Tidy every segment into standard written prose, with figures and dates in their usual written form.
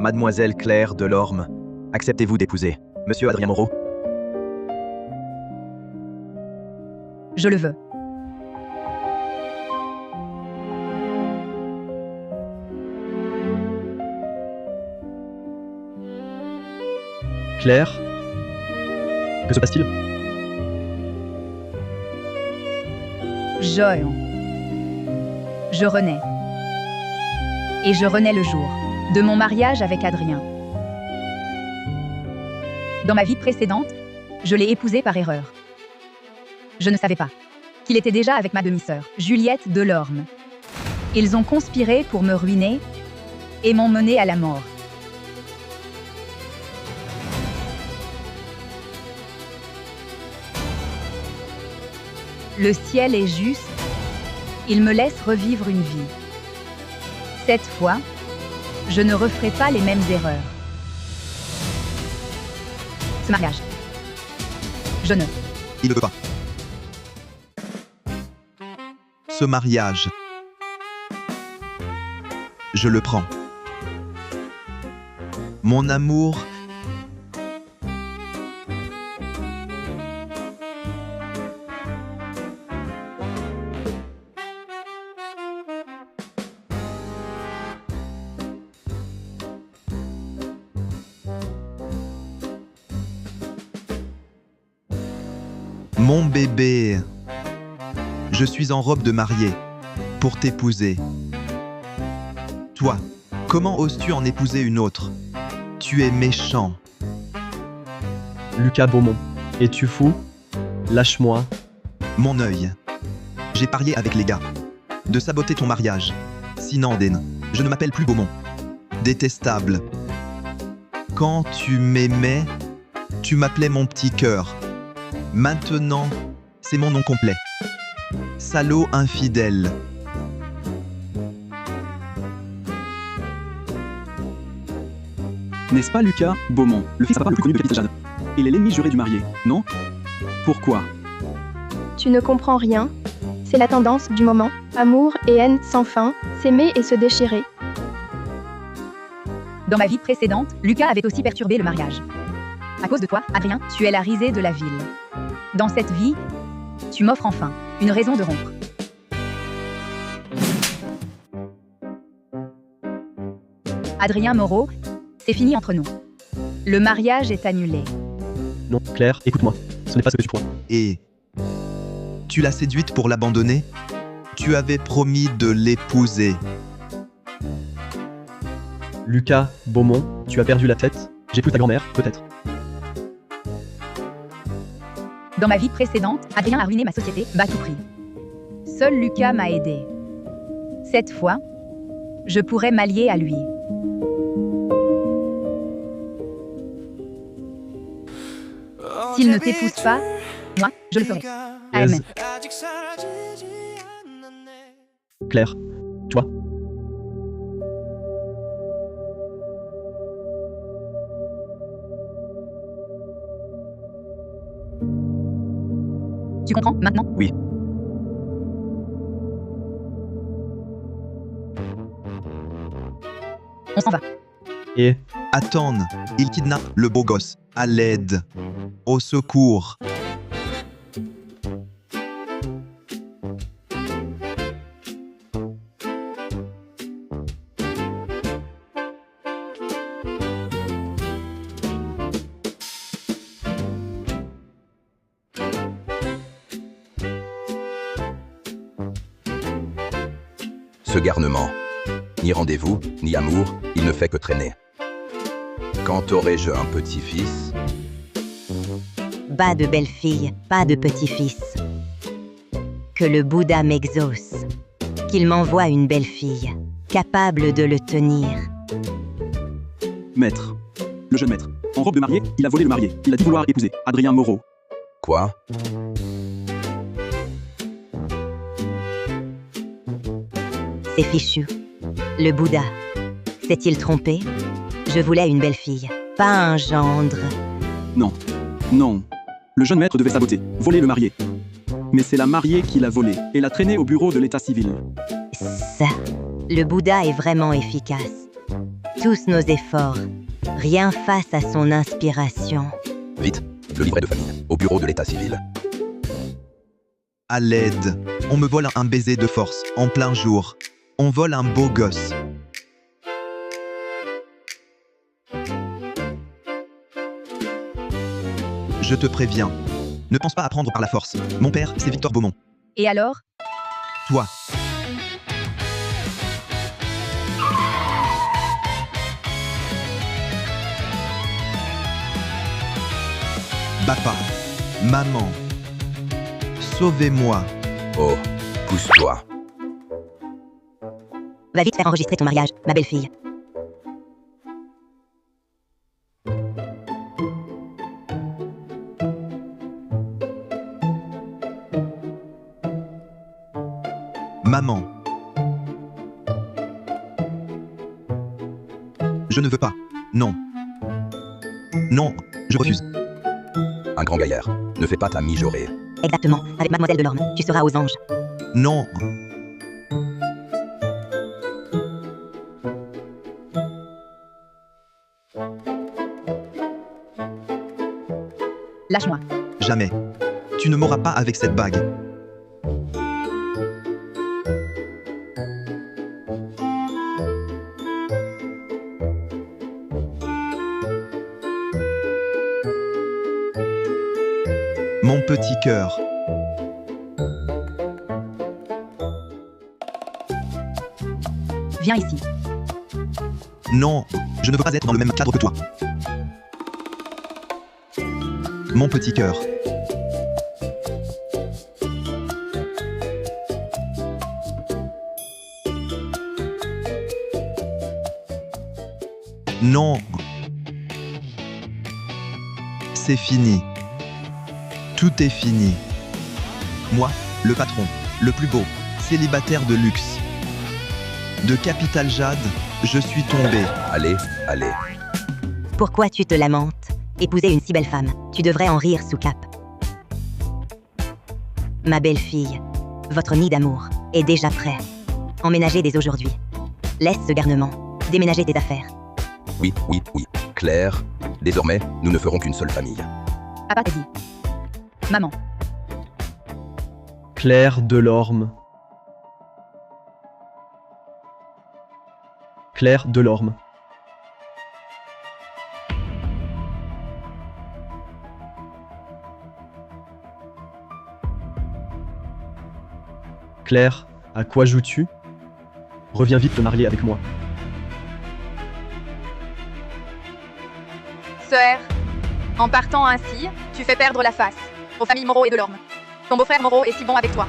Mademoiselle Claire Delorme, acceptez-vous d'épouser Monsieur Adrien Moreau? Je le veux. Claire? Que se passe-t-il? Je renais. Et je renais le jour de mon mariage avec Adrien. Dans ma vie précédente, je l'ai épousé par erreur. Je ne savais pas qu'il était déjà avec ma demi-sœur, Juliette Delorme. Ils ont conspiré pour me ruiner et m'ont mené à la mort. Le ciel est juste, il me laisse revivre une vie. Cette fois, je ne referai pas les mêmes erreurs. Ce mariage, je ne. Il ne veut pas. Ce mariage, je le prends. Mon amour, mon bébé, je suis en robe de mariée pour t'épouser. Toi, comment oses-tu en épouser une autre? Tu es méchant. Lucas Beaumont, es-tu fou? Lâche-moi. Mon œil. J'ai parié avec les gars de saboter ton mariage. Sinon, je ne m'appelle plus Beaumont. Détestable. Quand tu m'aimais, tu m'appelais mon petit cœur. Maintenant, c'est mon nom complet. Salaud infidèle. N'est-ce pas Lucas Beaumont, le fils à papa le plus connu de Calista Jade? Il est l'ennemi juré du marié, non? Pourquoi? Tu ne comprends rien. C'est la tendance du moment. Amour et haine sans fin, s'aimer et se déchirer. Dans ma vie précédente, Lucas avait aussi perturbé le mariage. À cause de toi, Adrien, tu es la risée de la ville. Dans cette vie, tu m'offres enfin une raison de rompre. Adrien Moreau, c'est fini entre nous. Le mariage est annulé. Non, Claire, écoute-moi. Ce n'est pas ce que tu crois. Et tu l'as séduite pour l'abandonner? Tu avais promis de l'épouser. Lucas Beaumont, tu as perdu la tête? J'ai plus ta grand-mère, peut-être. Dans ma vie précédente, Adrien a ruiné ma société, bas tout prix. Seul Lucas m'a aidé. Cette fois, je pourrais m'allier à lui. S'il ne t'épouse pas, moi, je le ferai. Amen. Claire, tu vois? Tu comprends maintenant? Oui. On s'en va. Et Attends, il kidnappe le beau gosse. À l'aide. Au secours. Ce garnement. Ni rendez-vous, ni amour, il ne fait que traîner. Quand aurai-je un petit-fils? Pas de belle-fille, pas de petit-fils. Que le Bouddha m'exauce. Qu'il m'envoie une belle-fille, capable de le tenir. Maître. Le jeune maître. En robe de mariée, il a volé le marié. Il a dit vouloir épouser Adrien Moreau. Quoi? C'est fichu. Le Bouddha. S'est-il trompé? Je voulais une belle-fille, pas un gendre. Non. Non. Le jeune maître devait saboter, voler le marié. Mais c'est la mariée qui l'a volé et l'a traîné au bureau de l'état civil. Ça, le Bouddha est vraiment efficace. Tous nos efforts, rien face à son inspiration. Vite, le livret de famille, au bureau de l'état civil. À l'aide. On me vole un baiser de force, en plein jour. On vole un beau gosse. Je te préviens. Ne pense pas à prendre par la force. Mon père, c'est Victor Beaumont. Et alors? Toi. Papa. Maman. Sauvez-moi. Oh, pousse-toi. Va vite faire enregistrer ton mariage, ma belle-fille. Maman. Je ne veux pas. Non. Non, je refuse. Un grand gaillard. Ne fais pas ta mijaurée. Exactement, avec Mademoiselle Delorme, tu seras aux anges. Non. Lâche-moi. Jamais. Tu ne m'auras pas avec cette bague. Mon petit cœur. Viens ici. Non, je ne veux pas être dans le même cadre que toi. Mon petit cœur. Non. C'est fini. Tout est fini. Moi, le patron, le plus beau, célibataire de luxe. De Capital Jade, je suis tombé. Allez, allez. Pourquoi tu te lamentes? Épouser une si belle femme, tu devrais en rire sous cap. Ma belle-fille, votre nid d'amour est déjà prêt. Emménagez dès aujourd'hui. Laisse ce garnement. Déménagez tes affaires. Oui, oui, oui. Claire, désormais, nous ne ferons qu'une seule famille. Papa t'a dit. Maman. Claire Delorme. Claire Delorme. Claire, à quoi joues-tu? Reviens vite te marier avec moi. Sœur, en partant ainsi, tu fais perdre la face aux familles Moreau et Delorme. Ton beau-frère Moreau est si bon avec toi.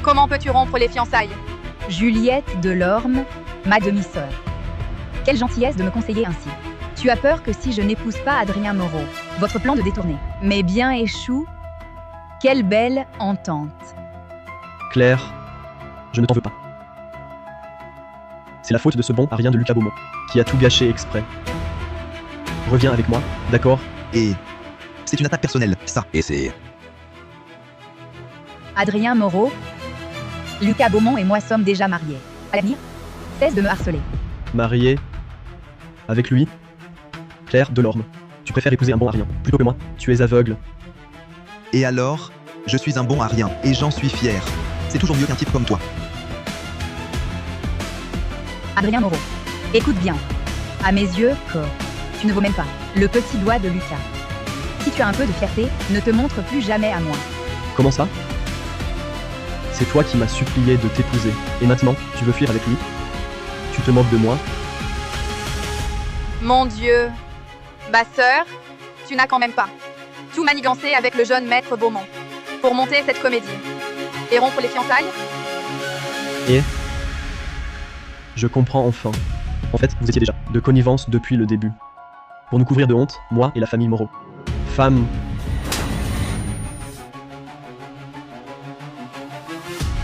Comment peux-tu rompre les fiançailles? Juliette Delorme, ma demi-sœur. Quelle gentillesse de me conseiller ainsi. Tu as peur que si je n'épouse pas Adrien Moreau, votre plan de détourner mes biens échoue? Quelle belle entente. Claire, je ne t'en veux pas. C'est la faute de ce bon Arien de Lucas Beaumont, qui a tout gâché exprès. Reviens avec moi, d'accord? Et c'est une attaque personnelle, ça. Et c'est... Adrien Moreau, Lucas Beaumont et moi sommes déjà mariés. À l'avenir, cesse de me harceler. Marié avec lui? Claire Delorme, tu préfères épouser un bon Arien plutôt que moi? Tu es aveugle. Et alors, je suis un bon Arien et j'en suis fier. C'est toujours mieux qu'un type comme toi. Adrien Moreau, écoute bien. À mes yeux, tu ne vaux même pas le petit doigt de Lucas. Si tu as un peu de fierté, ne te montre plus jamais à moi. Comment ça? C'est toi qui m'as supplié de t'épouser, et maintenant, tu veux fuir avec lui? Tu te moques de moi? Mon Dieu. Bah sœur, tu n'as quand même pas tout manigancé avec le jeune maître Beaumont pour monter cette comédie et rompre les fiançailles? Et je comprends enfin. En fait, vous étiez déjà de connivence depuis le début. Pour nous couvrir de honte, moi et la famille Moreau. Femme.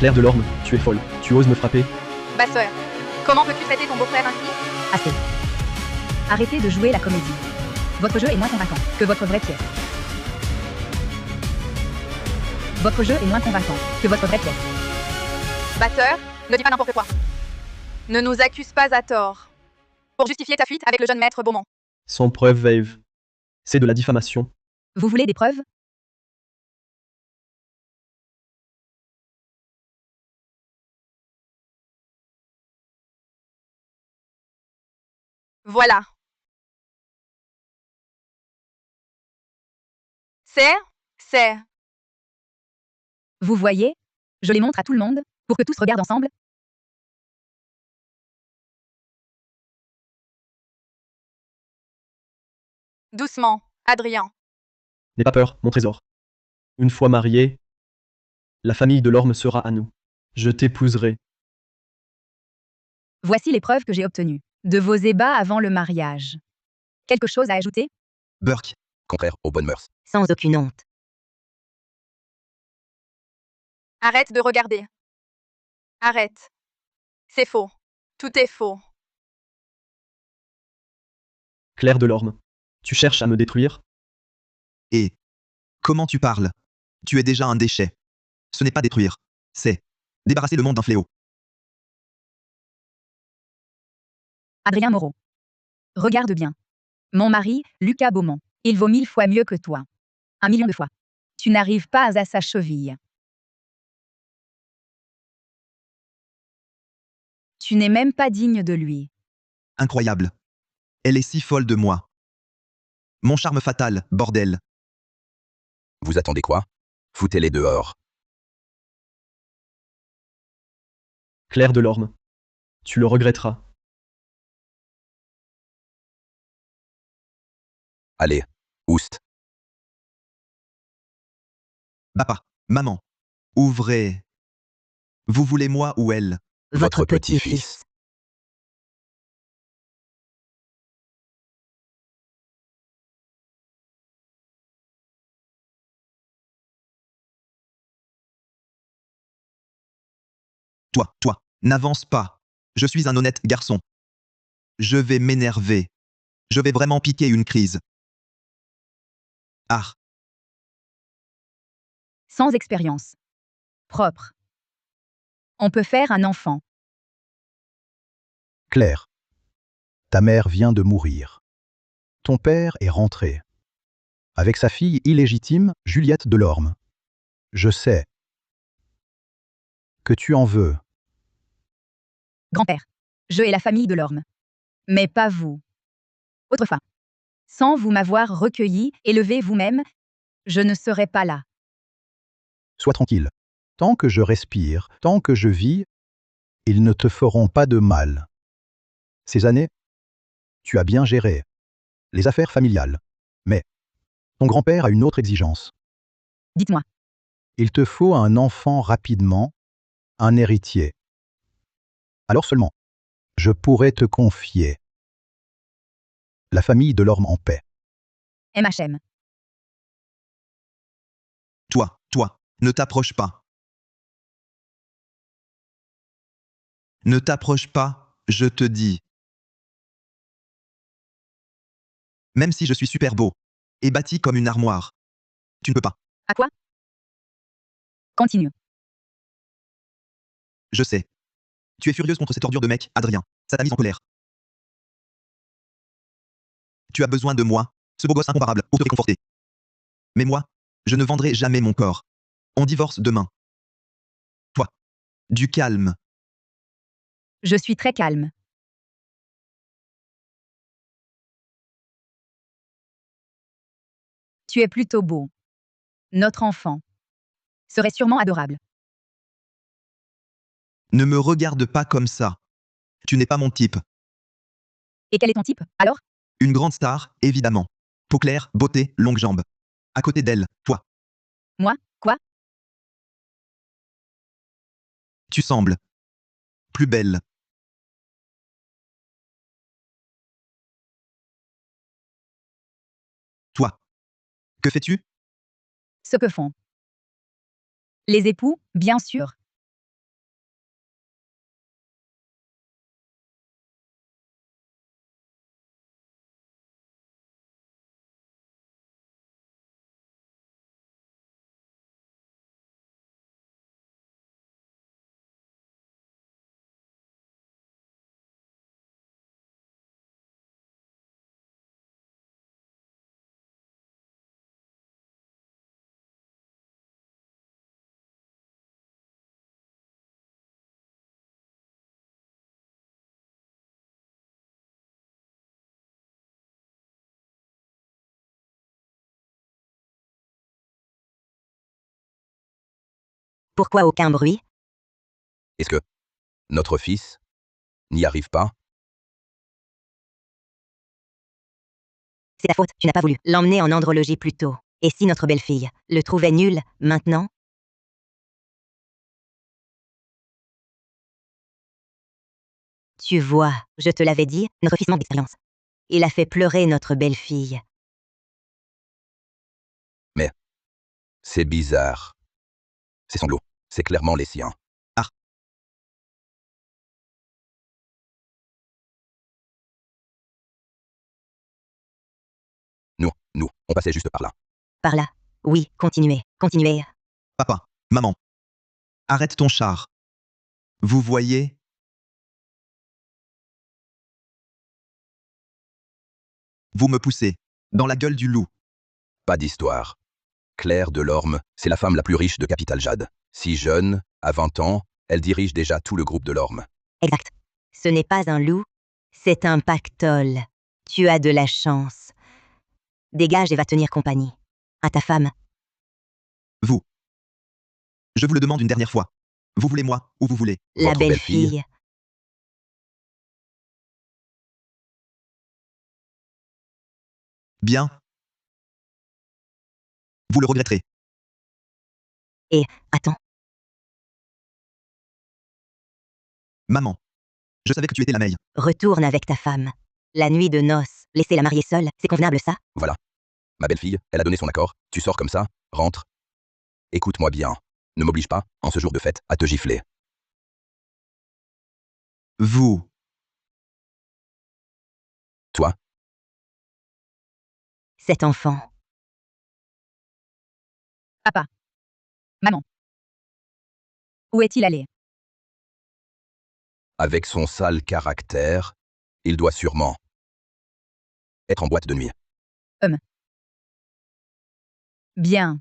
Claire Delorme, tu es folle. Tu oses me frapper? Bah sœur, comment peux-tu traiter ton beau-frère ainsi? Assez. Arrêtez de jouer la comédie. Votre jeu est moins convaincant que votre vraie pièce. Votre jeu est moins convaincant que votre vraie pièce. Bah sœur, ne dis pas n'importe quoi. Ne nous accuse pas à tort. Pour justifier ta fuite avec le jeune maître Beaumont. Sans preuve, Vave. C'est de la diffamation. Vous voulez des preuves? Voilà. C'est... Vous voyez? Je les montre à tout le monde, pour que tous regardent ensemble. Doucement, Adrien. N'aie pas peur, mon trésor. Une fois marié, la famille de l'orme sera à nous. Je t'épouserai. Voici les preuves que j'ai obtenues. De vos ébats avant le mariage. Quelque chose à ajouter? Burke, Contraire aux bonnes mœurs. Sans aucune honte. Arrête de regarder. Arrête. C'est faux. Tout est faux. Claire de l'orme. Tu cherches à me détruire? et... Comment tu parles? Tu es déjà un déchet. Ce n'est pas détruire. C'est débarrasser le monde d'un fléau. Adrien Moreau. Regarde bien. Mon mari, Lucas Beaumont. Il vaut 1000 fois mieux que toi. 1 million de fois. Tu n'arrives pas à sa cheville. Tu n'es même pas digne de lui. Incroyable. Elle est si folle de moi. Mon charme fatal, bordel. Vous attendez quoi? Foutez-les dehors. Claire de l'orme. Tu le regretteras. Allez, oust. Papa, maman. Ouvrez. Vous voulez moi ou elle? Votre petit-fils. Toi, n'avance pas. Je suis un honnête garçon. Je vais m'énerver. Je vais vraiment piquer une crise. Ah, Sans expérience. Propre. On peut faire un enfant. Claire. Ta mère vient de mourir. Ton père est rentré. Avec sa fille illégitime, Juliette Delorme. Je sais que tu en veux. Grand-père. Je et la famille de l'orme. Mais pas vous. Autrefois. Sans vous m'avoir recueilli, élevé vous-même, je ne serais pas là. Sois tranquille. Tant que je respire, tant que je vis, ils ne te feront pas de mal. Ces années, tu as bien géré les affaires familiales. Mais ton grand-père a une autre exigence. Dites-moi. Il te faut un enfant rapidement, un héritier. Alors seulement, je pourrais te confier la famille de l'orme en paix. MHM. toi, ne t'approche pas. Ne t'approche pas, je te dis. Même si je suis super beau et bâti comme une armoire, tu ne peux pas. À quoi? Continue. Je sais. Tu es furieuse contre cette ordure de mec, Adrien. Ça t'a mise en colère. Tu as besoin de moi, ce beau gosse incomparable, pour te réconforter. Mais moi, je ne vendrai jamais mon corps. On divorce demain. Toi. Du calme. Je suis très calme. Tu es plutôt beau. Notre enfant serait sûrement adorable. Ne me regarde pas comme ça. Tu n'es pas mon type. Et quel est ton type, alors? Une grande star, évidemment. Peau claire, beauté, longues jambes. À côté d'elle, toi. Moi? Quoi? Tu sembles plus belle. Toi. Que fais-tu? Ce que font les époux, bien sûr. Pourquoi aucun bruit? Est-ce que notre fils n'y arrive pas? C'est ta faute, tu n'as pas voulu l'emmener en andrologie plus tôt. Et si notre belle-fille le trouvait nul, maintenant? Tu vois, je te l'avais dit, notre fils manque d'expérience. Il a fait pleurer notre belle-fille. Mais c'est bizarre. Ces sanglots, c'est clairement les siens. Ah. Nous, on passait juste par là. Par là. Oui, continuez, continuez. Papa, maman. Arrête ton char. Vous voyez? Vous me poussez. Dans la gueule du loup. Pas d'histoire. Claire Delorme, c'est la femme la plus riche de Capital Jade. Si jeune, à 20 ans, elle dirige déjà tout le groupe Delorme. Exact. Ce n'est pas un loup, c'est un pactole. Tu as de la chance. Dégage et va tenir compagnie. À ta femme. Vous. Je vous le demande une dernière fois. Vous voulez moi ou vous voulez? La Votre belle-fille. belle-fille. Bien. Vous le regretterez. Et, attends, Maman. Je savais que tu étais la meilleure. retourne avec ta femme. La nuit de noces, laisser la marier seule, c'est convenable ça? Voilà. Ma belle-fille, elle a donné son accord. Tu sors comme ça, rentre. Écoute-moi bien. Ne m'oblige pas, en ce jour de fête, à te gifler. Vous. Toi, Cet enfant. Papa. Maman. Où est-il allé? avec son sale caractère, il doit sûrement être en boîte de nuit. Bien.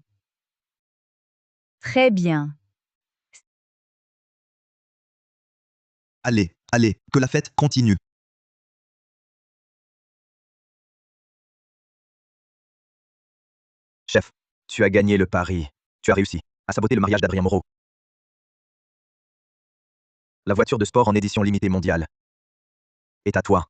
Très bien. Allez, allez, que la fête continue. Chef, tu as gagné le pari. Tu as réussi à saboter le mariage d'Adrien Moreau. La voiture de sport en édition limitée mondiale est à toi.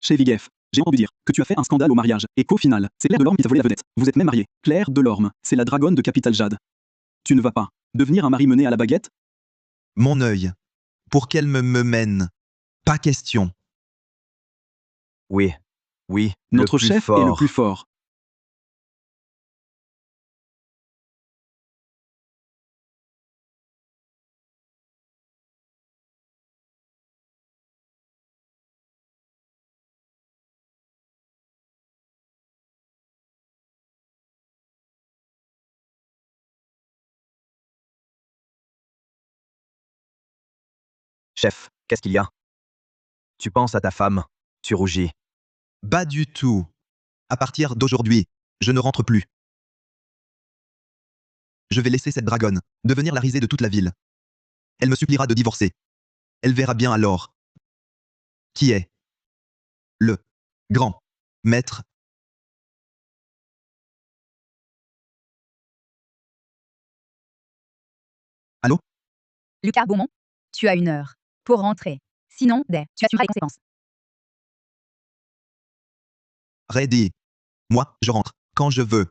Chez Vigef, j'ai entendu dire que tu as fait un scandale au mariage, et qu'au final, c'est Claire Delorme qui t'a volé la vedette. Vous êtes même mariés. Claire Delorme, c'est la dragonne de Capital Jade. Tu ne vas pas devenir un mari mené à la baguette? Mon œil. Pour qu'elle me mène. Pas question. Oui, oui, Notre le plus chef fort. est le plus fort. Chef, qu'est-ce qu'il y a? Tu penses à ta femme, tu rougis. Pas du tout. À partir d'aujourd'hui, je ne rentre plus. Je vais laisser cette dragonne devenir la risée de toute la ville. Elle me suppliera de divorcer. Elle verra bien alors qui est le grand maître. Allô? Lucas Beaumont, tu as 1 heure pour rentrer. Sinon, tu assumeras les conséquences. Ready. Moi, je rentre quand je veux.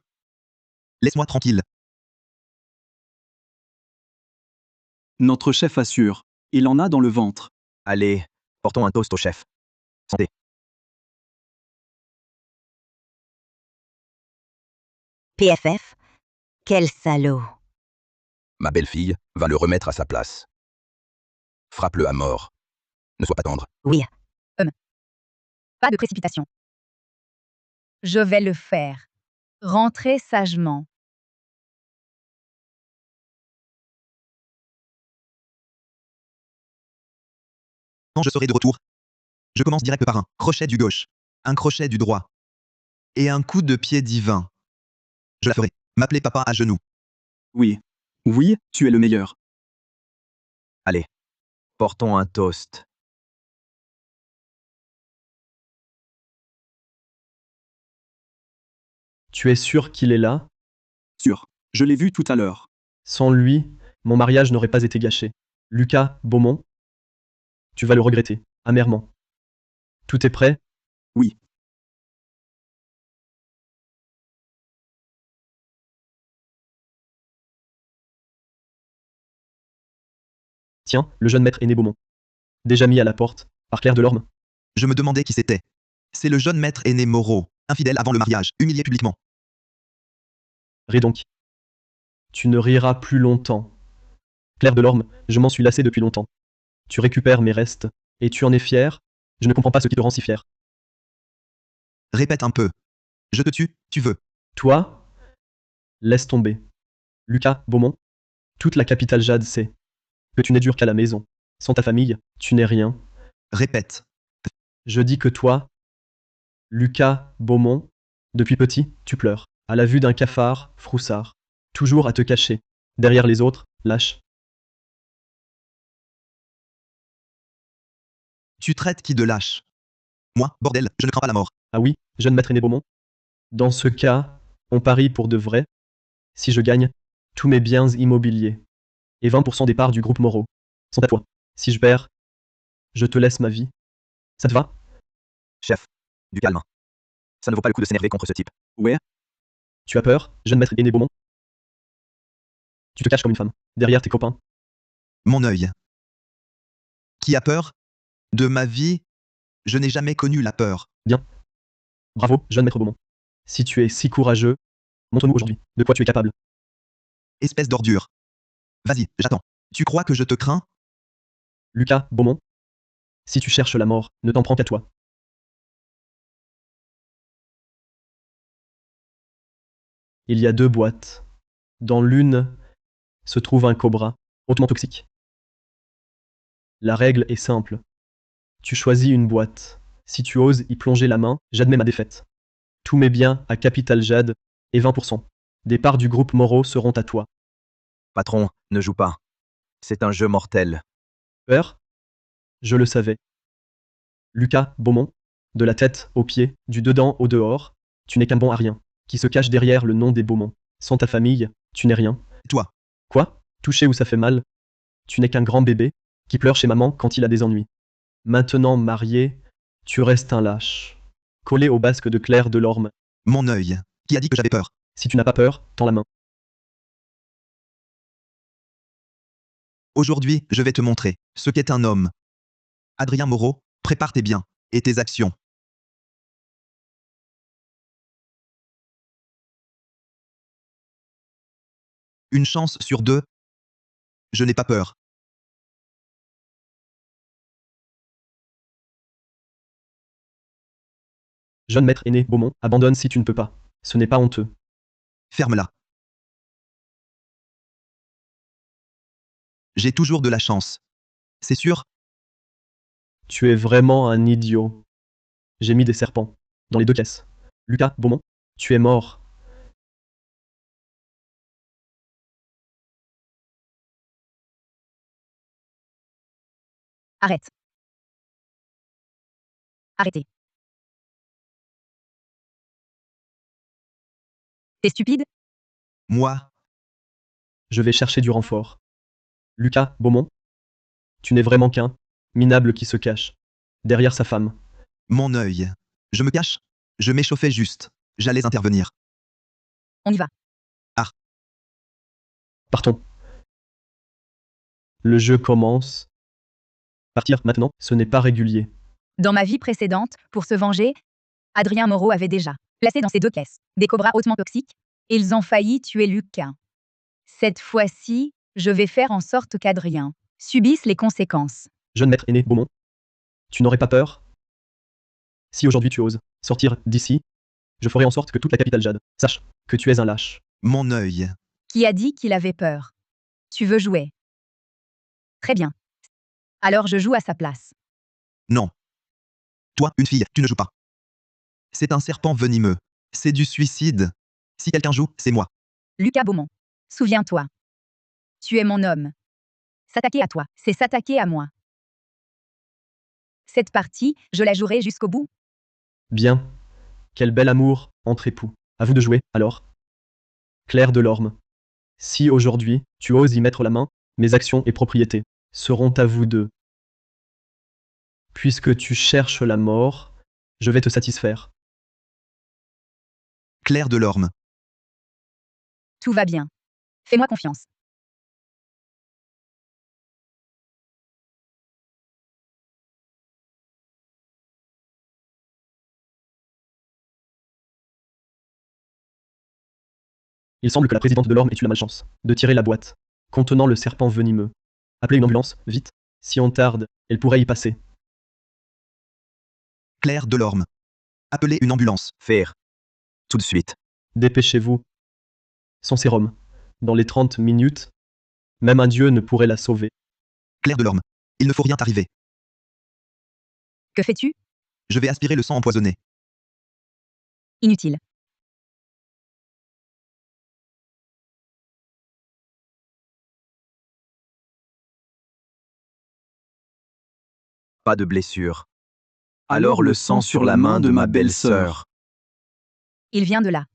Laisse-moi tranquille. Notre chef assure. Il en a dans le ventre. Allez, portons un toast au chef. Santé. PFF? Quel salaud. Ma belle-fille va le remettre à sa place. Frappe-le à mort. Ne sois pas tendre. Oui, Pas de précipitation. Je vais le faire. Rentrez sagement. Quand je serai de retour, je commence direct par un crochet du gauche, un crochet du droit et un coup de pied divin. Je la ferai. M'appeler papa à genoux. Oui. Oui, tu es le meilleur. Allez, portons un toast. Tu es sûr qu'il est là? Sûr. Je l'ai vu tout à l'heure. Sans lui, mon mariage n'aurait pas été gâché. Lucas Beaumont, tu vas le regretter, amèrement. Tout est prêt? Oui. Tiens, le jeune maître aîné Beaumont. Déjà mis à la porte, par Claire Delorme. Je me demandais qui c'était. C'est le jeune maître aîné Moreau, infidèle avant le mariage, humilié publiquement. Ris donc. Tu ne riras plus longtemps. Claire Delorme, je m'en suis lassé depuis longtemps. Tu récupères mes restes, et tu en es fier? Je ne comprends pas ce qui te rend si fier. Répète un peu. Je te tue, tu veux. Toi? Laisse tomber. Lucas Beaumont, toute la capitale Jade sait que tu n'es dur qu'à la maison. Sans ta famille, tu n'es rien. Répète. Je dis que toi, Lucas Beaumont, depuis petit, tu pleures, à la vue d'un cafard, froussard, toujours à te cacher, derrière les autres, lâche. Tu traites qui de lâche? Moi, bordel, je ne crains pas la mort. Ah oui, jeune maître aîné Beaumont? Dans ce cas, on parie pour de vrai. Si je gagne, tous mes biens immobiliers, et 20% des parts du groupe Moreau, sont à toi. Si je perds, je te laisse ma vie. Ça te va? Chef, du calme. Ça ne vaut pas le coup de s'énerver contre ce type. Ouais, Tu as peur, jeune maître aîné Beaumont? Tu te caches comme une femme, derrière tes copains. Mon œil. Qui a peur? De ma vie, je n'ai jamais connu la peur. Bien. Bravo, jeune maître Beaumont. Si tu es si courageux, montre-nous aujourd'hui de quoi tu es capable. Espèce d'ordure. Vas-y, j'attends. Tu crois que je te crains? Lucas Beaumont, si tu cherches la mort, ne t'en prends qu'à toi. Il y a 2 boîtes. Dans l'une se trouve un cobra, hautement toxique. La règle est simple. Tu choisis une boîte. Si tu oses y plonger la main, j'admets ma défaite. Tous mes biens à Capital Jade et 20% des parts du groupe Moreau seront à toi. Patron, ne joue pas. C'est un jeu mortel. Peur? Je le savais. Lucas Beaumont, de la tête aux pieds, du dedans au dehors, tu n'es qu'un bon à rien, qui se cache derrière le nom des Beaumont. Sans ta famille, tu n'es rien. Toi. Quoi? Touché où ça fait mal? Tu n'es qu'un grand bébé, qui pleure chez maman quand il a des ennuis. Maintenant marié, tu restes un lâche, collé au basque de Claire Delorme. Mon œil. Qui a dit que j'avais peur? Si tu n'as pas peur, tends la main. Aujourd'hui, je vais te montrer ce qu'est un homme. Adrien Moreau, prépare tes biens et tes actions. Une chance sur 2. Je n'ai pas peur. Jeune maître aîné Beaumont, abandonne si tu ne peux pas. Ce n'est pas honteux. Ferme-la. J'ai toujours de la chance. C'est sûr? Tu es vraiment un idiot. J'ai mis des serpents dans les 2 caisses. Lucas Beaumont, tu es mort. Arrête. Arrêtez. T'es stupide? Moi, Je vais chercher du renfort. Lucas Beaumont, tu n'es vraiment qu'un minable qui se cache derrière sa femme. mon œil. Je me cache? Je m'échauffais juste. J'allais intervenir. On y va. Partons. Le jeu commence. Partir maintenant, ce n'est pas régulier. Dans ma vie précédente, pour se venger, Adrien Moreau avait déjà placé dans ses 2 caisses des cobras hautement toxiques. Ils ont failli tuer Lucas. Cette fois-ci, je vais faire en sorte qu'Adrien subisse les conséquences. Jeune maître aîné Beaumont, tu n'aurais pas peur? Si aujourd'hui tu oses sortir d'ici, je ferai en sorte que toute la capitale Jade sache que tu es un lâche. Mon œil. Qui a dit qu'il avait peur? Tu veux jouer? Très bien. Alors je joue à sa place. Non. Toi, une fille, tu ne joues pas. C'est un serpent venimeux. C'est du suicide. Si quelqu'un joue, c'est moi. Lucas Beaumont, souviens-toi. Tu es mon homme. S'attaquer à toi, c'est s'attaquer à moi. Cette partie, je la jouerai jusqu'au bout. Bien. Quel bel amour entre époux. À vous de jouer, alors. Claire Delorme. Si aujourd'hui, tu oses y mettre la main, mes actions et propriétés seront à vous deux. Puisque tu cherches la mort, je vais te satisfaire. Claire Delorme. Tout va bien. Fais-moi confiance. Il semble que la présidente Delorme ait eu la malchance de tirer la boîte contenant le serpent venimeux. Appelez une ambulance, vite. Si on tarde, elle pourrait y passer. Claire Delorme. Appelez une ambulance. Faire. Tout de suite. Dépêchez-vous. Son sérum. Dans les 30 minutes, même un dieu ne pourrait la sauver. Claire Delorme. Il ne faut rien t'arriver. Que fais-tu? Je vais aspirer le sang empoisonné. Inutile. Pas de blessure. Alors le sang sur la main de ma belle-sœur. Il vient de là.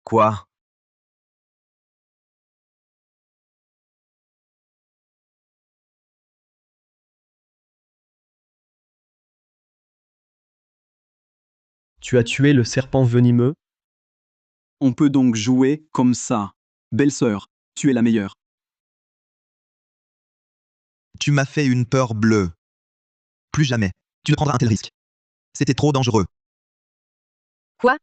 Quoi? Tu as tué le serpent venimeux? On peut donc jouer comme ça. Belle-sœur, tu es la meilleure. Tu m'as fait une peur bleue. Plus jamais. Tu ne prendras un tel risque. C'était trop dangereux. Quoi?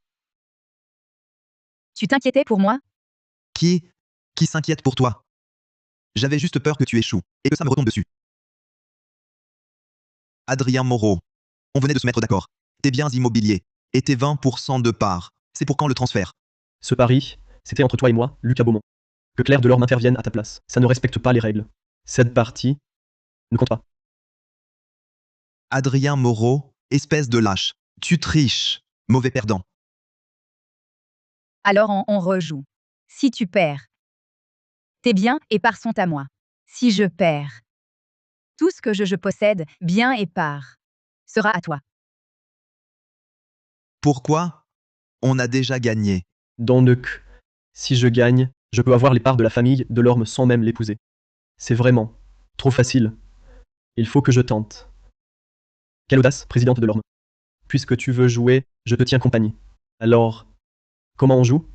Tu t'inquiétais pour moi? Qui s'inquiète pour toi? J'avais juste peur que tu échoues et que ça me retombe dessus. Adrien Moreau. On venait de se mettre d'accord. Tes biens immobiliers et tes 20% de part. C'est pour quand le transfert? Ce pari, c'était entre toi et moi, Lucas Beaumont. Que Claire Delorme intervienne à ta place, ça ne respecte pas les règles. Cette partie ne compte pas. Adrien Moreau, espèce de lâche. Tu triches. Mauvais perdant. Alors on rejoue. Si tu perds, tes biens et parts sont à moi. Si je perds, tout ce que je possède, biens et parts, sera à toi. Pourquoi? On a déjà gagné. Donc, si je gagne, je peux avoir les parts de la famille Delorme sans même l'épouser. C'est vraiment trop facile. Il faut que je tente. Quelle audace, présidente Delorme. Puisque tu veux jouer, je te tiens compagnie. Alors, comment on joue?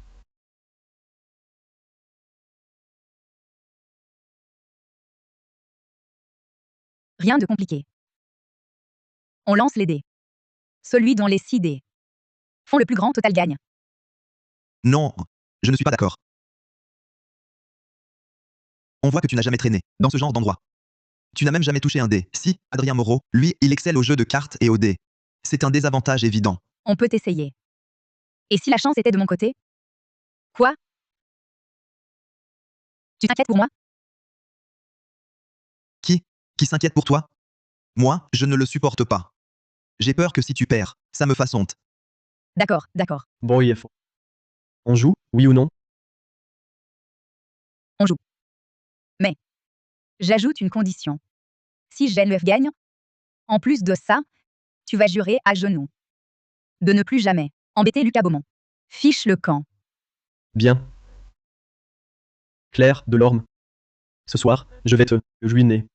Rien de compliqué. On lance les dés. Celui dont les 6 dés font le plus grand total gagne. Non, je ne suis pas d'accord. On voit que tu n'as jamais traîné dans ce genre d'endroit. Tu n'as même jamais touché un dé. Si, Adrien Moreau, lui, il excelle au jeu de cartes et au dé. C'est un désavantage évident. On peut essayer. Et si la chance était de mon côté? Quoi? Tu t'inquiètes pour moi? Qui s'inquiète pour toi? Moi, je ne le supporte pas. J'ai peur que si tu perds, ça me fasse honte. D'accord, d'accord. Bon, il est faux. On joue, oui ou non? On joue. Mais j'ajoute une condition. Si GNF gagne, en plus de ça, tu vas jurer à genoux de ne plus jamais embêter Lucas Beaumont. Fiche le camp. Bien. Claire Delorme. Ce soir, je vais te ruiner.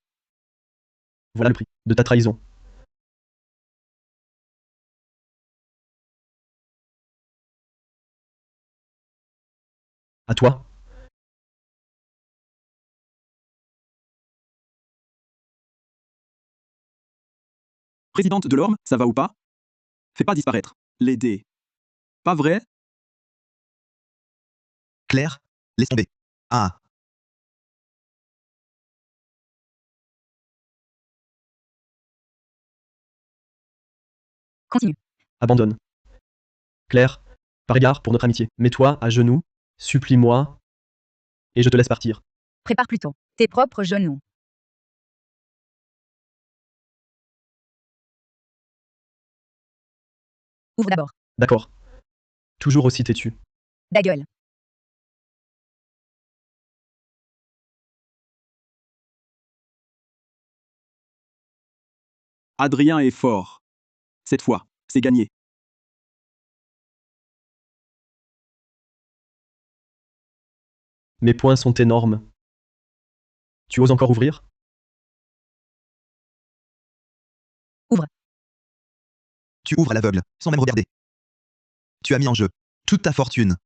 Voilà le prix de ta trahison. À toi. Présidente Delorme, ça va ou pas? Fais pas disparaître les dés. Pas vrai? Claire, laisse tomber. Ah, Continue. Abandonne. Claire, par égard pour notre amitié, mets-toi à genoux, supplie-moi, et je te laisse partir. Prépare plutôt tes propres genoux. Ouvre d'abord. D'accord. Toujours aussi têtu. Ta gueule. Adrien est fort. Cette fois, c'est gagné. Mes poings sont énormes. Tu oses encore ouvrir? Ouvre. Tu ouvres à l'aveugle, sans même regarder. Tu as mis en jeu toute ta fortune.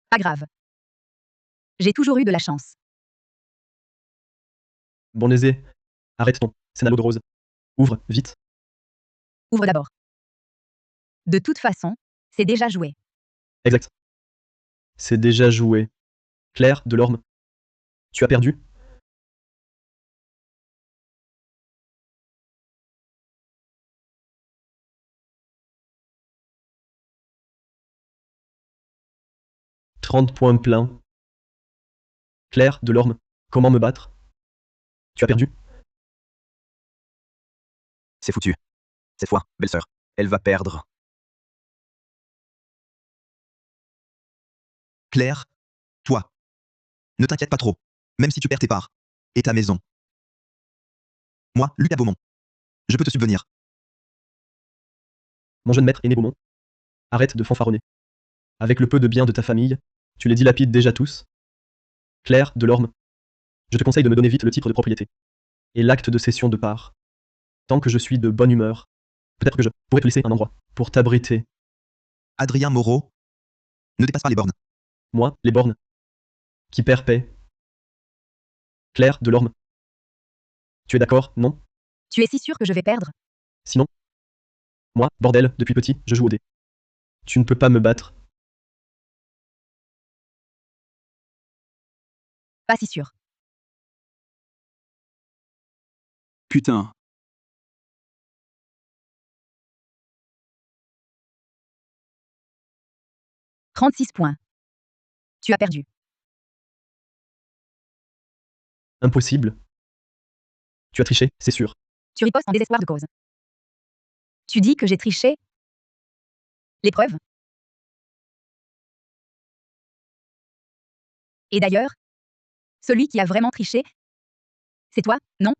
Pas grave. J'ai toujours eu de la chance. Bon aisé, arrête ton scénario de rose. Ouvre, vite. Ouvre d'abord. De toute façon, c'est déjà joué. Exact. C'est déjà joué. Claire, Delorme. Tu as perdu? « 30 points pleins. Claire, Delorme. Comment me battre? Tu as perdu? C'est foutu. Cette fois, belle-sœur, elle va perdre. Claire, toi. Ne t'inquiète pas trop, même si tu perds tes parts. Et ta maison. Moi, Lucas Beaumont. Je peux te subvenir. Mon jeune maître aîné Beaumont. Arrête de fanfaronner. Avec le peu de biens de ta famille, tu les dilapides déjà tous. Claire, Delorme. Je te conseille de me donner vite le titre de propriété. Et l'acte de cession de part. Tant que je suis de bonne humeur, peut-être que je pourrais te laisser un endroit pour t'abriter. Adrien Moreau. Ne dépasse pas les bornes. Moi, les bornes. Qui perd paix. Claire, Delorme. Tu es d'accord, non? Tu es si sûr que je vais perdre? Sinon? Moi, bordel, depuis petit, je joue au dé. Tu ne peux pas me battre. Pas si sûr. Putain. « 36 points. Tu as perdu. Impossible. Tu as triché, c'est sûr. Tu ripostes en désespoir de cause. Tu dis que j'ai triché? Les preuves? Et d'ailleurs, celui qui a vraiment triché, c'est toi, non?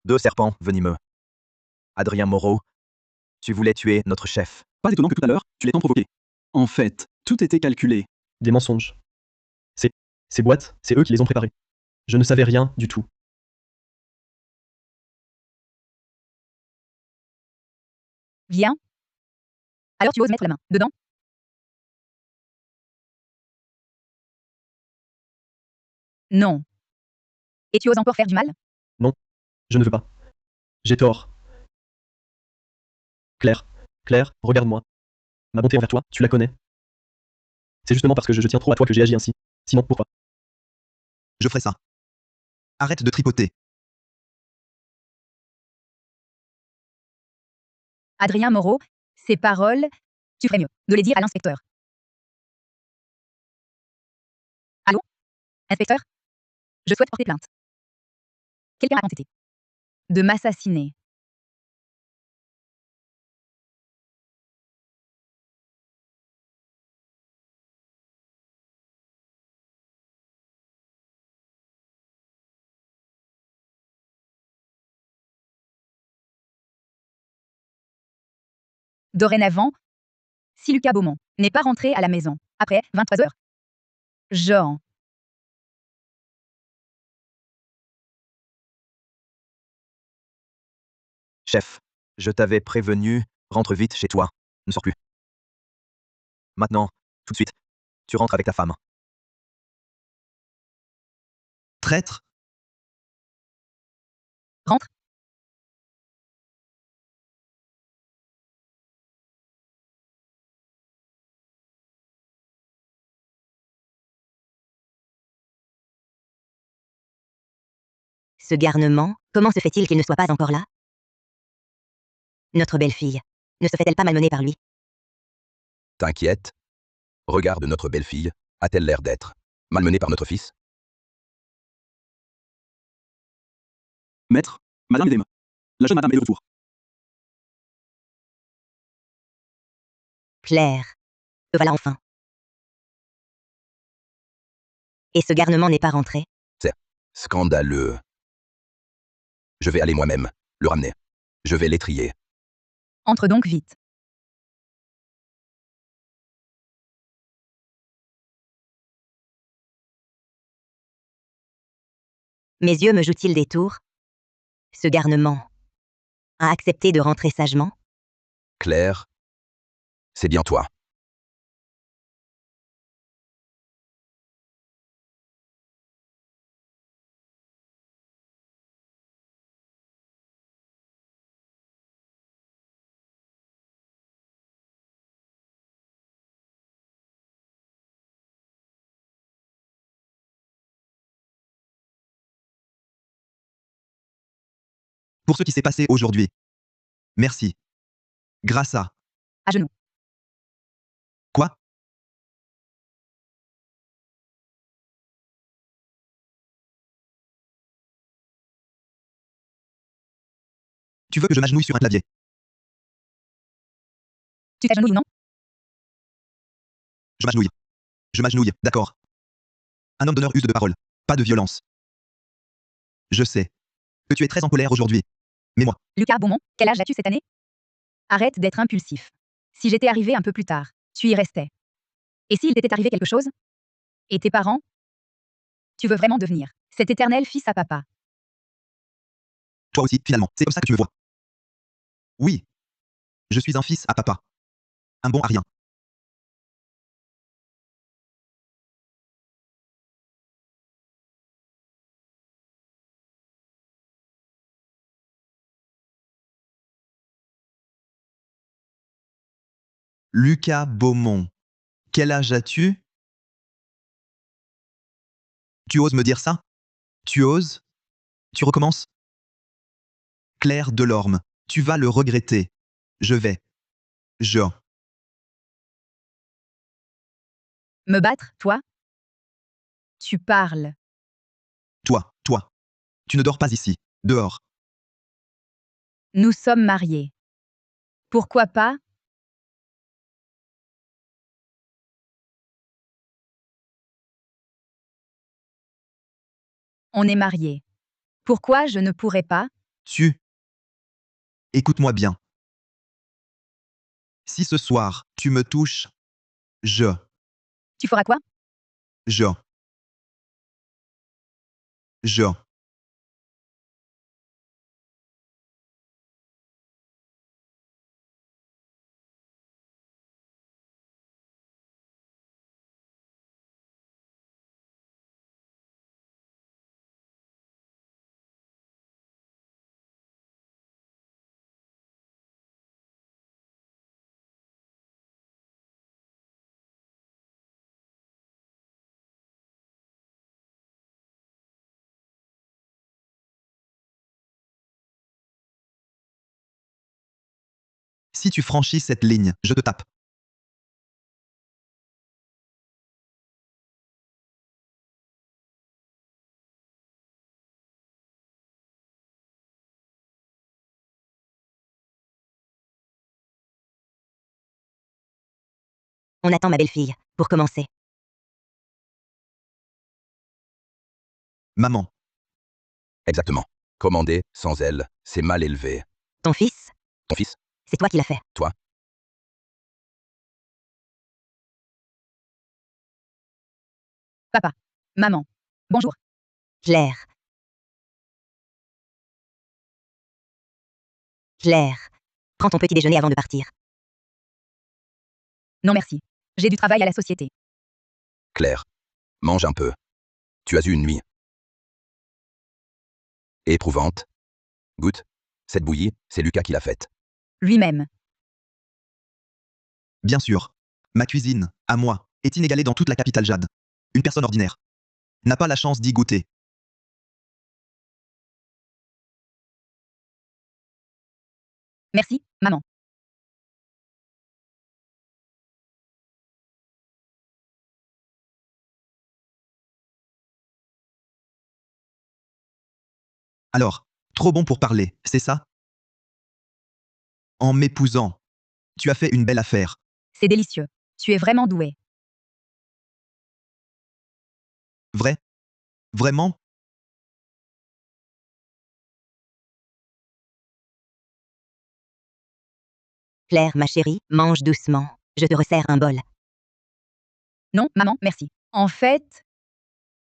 Deux serpents venimeux. Adrien Moreau, tu voulais tuer notre chef. Pas étonnant que tout à l'heure, tu l'aies tant provoqué. En fait, tout était calculé. Des mensonges. Ces boîtes, c'est eux qui les ont préparées. Je ne savais rien du tout. Viens. Alors tu oses mettre la main dedans? Non. Et tu oses encore faire du mal? Je ne veux pas. J'ai tort. Claire, Claire, regarde-moi. Ma bonté envers toi, tu la connais. C'est justement parce que je tiens trop à toi que j'ai agi ainsi. Sinon, pourquoi? Je ferai ça. Arrête de tripoter. Adrien Moreau, ces paroles, tu ferais mieux de les dire à l'inspecteur. Allô? Inspecteur? Je souhaite porter plainte. Quelqu'un a tenté de m'assassiner. Dorénavant, si Lucas Beaumont n'est pas rentré à la maison après 23 heures, Jean. Chef, je t'avais prévenu, rentre vite chez toi. Ne sors plus. Maintenant, tout de suite, tu rentres avec ta femme. Traître. Rentre. Ce garnement, comment se fait-il qu'il ne soit pas encore là? Notre belle-fille, ne se fait-elle pas malmener par lui? T'inquiète. Regarde notre belle-fille, A-t-elle l'air d'être malmenée par notre fils? Maître, Madame Edem. La jeune madame est de retour. Claire. Te voilà enfin. Et ce garnement n'est pas rentré? C'est scandaleux. Je vais aller moi-même le ramener. Je vais l'étrier. Entre donc vite. Mes yeux me jouent-ils des tours? Ce garnement a accepté de rentrer sagement? Claire, c'est bien toi. Pour ce qui s'est passé aujourd'hui. Merci. Grâce à... À genoux. Quoi? Tu veux que je m'agenouille sur un clavier? Tu t'agenouilles ou non? Je m'agenouille. Je m'agenouille, d'accord. Un homme d'honneur use de parole, pas de violence. Je sais que tu es très en colère aujourd'hui. Mais moi, Lucas Beaumont, quel âge as-tu cette année? Arrête d'être impulsif. Si j'étais arrivé un peu plus tard, tu y restais. Et s'il t'était arrivé quelque chose? Et tes parents? Tu veux vraiment devenir cet éternel fils à papa? toi aussi, finalement, c'est comme ça que tu me vois. Oui. Je suis un fils à papa. Un bon à rien. Lucas Beaumont. Quel âge as-tu? Tu oses me dire ça? Tu oses? Tu recommences? Claire Delorme. Tu vas le regretter. Je vais. Je. Me battre, toi? Tu parles. Toi. Tu ne dors pas ici. Dehors. Nous sommes mariés. Pourquoi pas? On est mariés. Pourquoi je ne pourrais pas? Tu. Écoute-moi bien. Si ce soir, tu me touches, je. Tu feras quoi? Je. Je. Si tu franchis cette ligne, je te tape. On attend ma belle-fille, pour commencer. Maman. Exactement. Commander, sans elle, c'est mal élevé. Ton fils? Ton fils? C'est toi qui l'as fait. Toi? Papa. Maman. Bonjour. Claire. Claire. Prends ton petit déjeuner avant de partir. Non merci. J'ai du travail à la société. Claire. Mange un peu. Tu as eu une nuit éprouvante. Goûte. Cette bouillie, c'est Lucas qui l'a faite. Lui-même. Bien sûr. Ma cuisine, à moi, est inégalée dans toute la capitale Jade. Une personne ordinaire n'a pas la chance d'y goûter. Merci, maman. Alors, trop bon pour parler, c'est ça? En m'épousant, tu as fait une belle affaire. C'est délicieux. Tu es vraiment doué. Vrai? Vraiment? Claire, ma chérie, mange doucement. Je te resserre un bol. Non, maman, merci. En fait,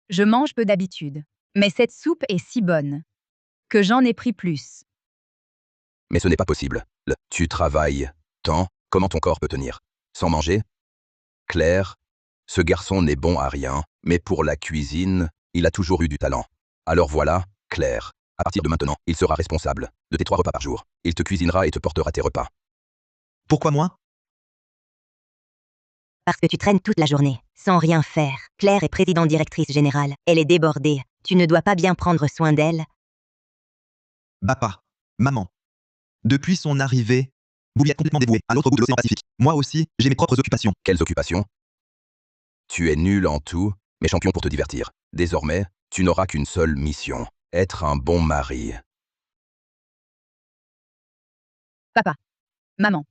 je mange peu d'habitude. Mais cette soupe est si bonne que j'en ai pris plus. Mais ce n'est pas possible. Tu travailles tant, comment ton corps peut tenir? Sans manger? Claire, ce garçon n'est bon à rien, mais pour la cuisine, il a toujours eu du talent. Alors voilà, Claire, à partir de maintenant, il sera responsable de tes 3 repas par jour. Il te cuisinera et te portera tes repas. Pourquoi moi? Parce que tu traînes toute la journée, sans rien faire. Claire est présidente directrice générale. Elle est débordée. Tu ne dois pas bien prendre soin d'elle? Papa. Maman. Depuis son arrivée, vous lui êtes complètement dévoué, à l'autre bout de l'océan Pacifique. Moi aussi, j'ai mes propres occupations. Quelles occupations? Tu es nul en tout, mais champion pour te divertir. Désormais, tu n'auras qu'une seule mission, être un bon mari. Papa. Maman.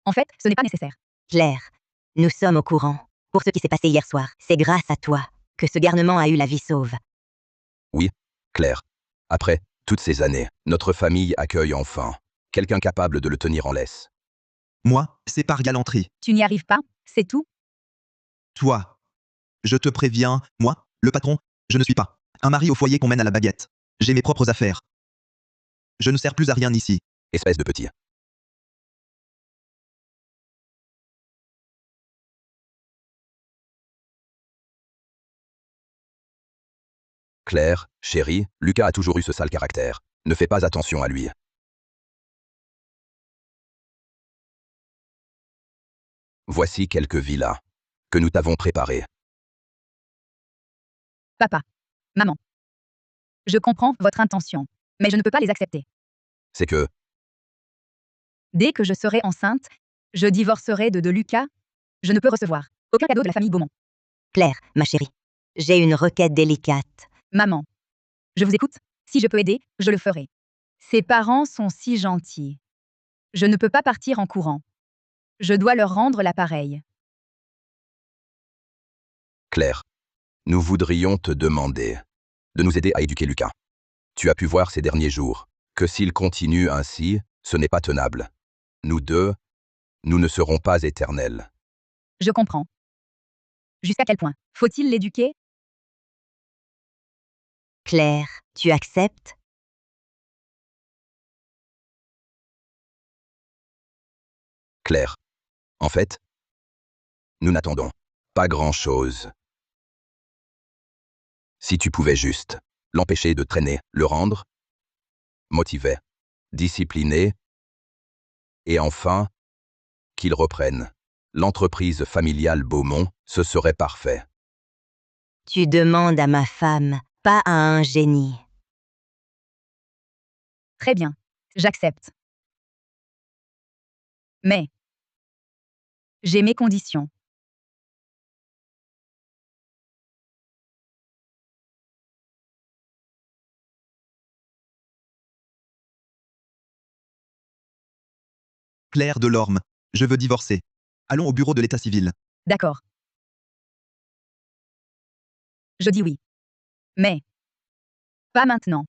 En fait, ce n'est pas nécessaire. Claire, nous sommes au courant. Pour ce qui s'est passé hier soir, c'est grâce à toi que ce garnement a eu la vie sauve. Oui, Claire. Après toutes ces années, notre famille accueille enfin quelqu'un capable de le tenir en laisse. Moi, c'est par galanterie. Tu n'y arrives pas, c'est tout? Toi. Je te préviens, moi, le patron, je ne suis pas un mari au foyer qu'on mène à la baguette. J'ai mes propres affaires. Je ne sers plus à rien ici. Espèce de petit. Claire, chérie, Lucas a toujours eu ce sale caractère. Ne fais pas attention à lui. Voici quelques villas que nous t'avons préparées. Papa. Maman. Je comprends votre intention, mais je ne peux pas les accepter. C'est que, Dès que je serai enceinte, je divorcerai de Lucas. Je ne peux recevoir aucun cadeau de la famille Beaumont. Claire, ma chérie, j'ai une requête délicate. Maman. Je vous écoute. Si je peux aider, je le ferai. Ses parents sont si gentils. Je ne peux pas partir en courant. Je dois leur rendre l'appareil. Claire, nous voudrions te demander de nous aider à éduquer Lucas. Tu as pu voir ces derniers jours que s'il continue ainsi, ce n'est pas tenable. Nous deux, nous ne serons pas éternels. Je comprends. Jusqu'à quel point faut-il l'éduquer? Claire, tu acceptes? Claire. En fait, nous n'attendons pas grand-chose. Si tu pouvais juste l'empêcher de traîner, le rendre motivé, discipliné, et enfin, qu'il reprenne l'entreprise familiale Beaumont, ce serait parfait. Tu demandes à ma femme, pas à un génie. Très bien. J'accepte. Mais j'ai mes conditions. Claire Delorme. Je veux divorcer. Allons au bureau de l'état civil. D'accord. Je dis oui. Mais pas maintenant.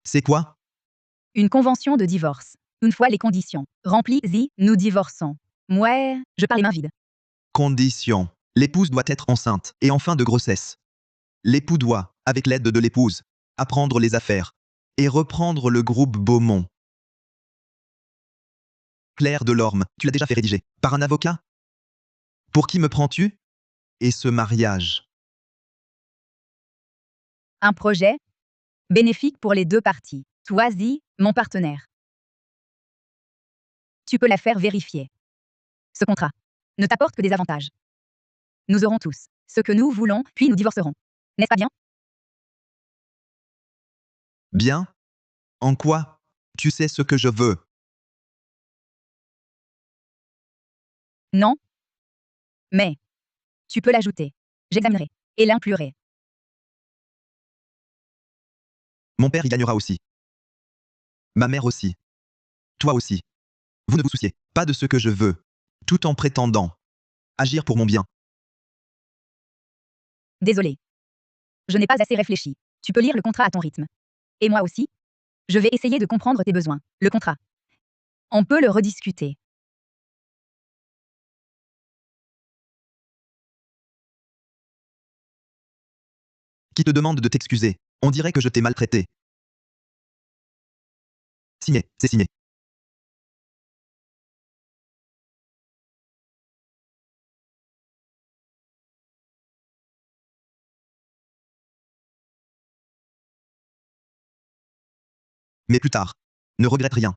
C'est quoi? Une convention de divorce. Une fois les conditions remplies, nous divorçons. Mouais, je parle les mains vides. Condition. L'épouse doit être enceinte et en fin de grossesse. L'époux doit, avec l'aide de l'épouse, apprendre les affaires et reprendre le groupe Beaumont. Claire Delorme, tu l'as déjà fait rédiger. Par un avocat? Pour qui me prends-tu? Et ce mariage? Un projet bénéfique pour les deux parties. Toi, mon partenaire. Tu peux la faire vérifier. Ce contrat ne t'apporte que des avantages. Nous aurons tous ce que nous voulons, puis nous divorcerons. N'est-ce pas bien? Bien? En quoi? Tu sais ce que je veux. Non. Mais tu peux l'ajouter. J'examinerai et l'inclurai. Mon père y gagnera aussi. Ma mère aussi. Toi aussi. Vous ne vous souciez pas de ce que je veux, tout en prétendant agir pour mon bien. Désolé. Je n'ai pas assez réfléchi. Tu peux lire le contrat à ton rythme. Et moi aussi. Je vais essayer de comprendre tes besoins. Le contrat. On peut le rediscuter. Qui te demande de t'excuser? On dirait que je t'ai maltraité. Signé, c'est signé. Mais plus tard. Ne regrette rien.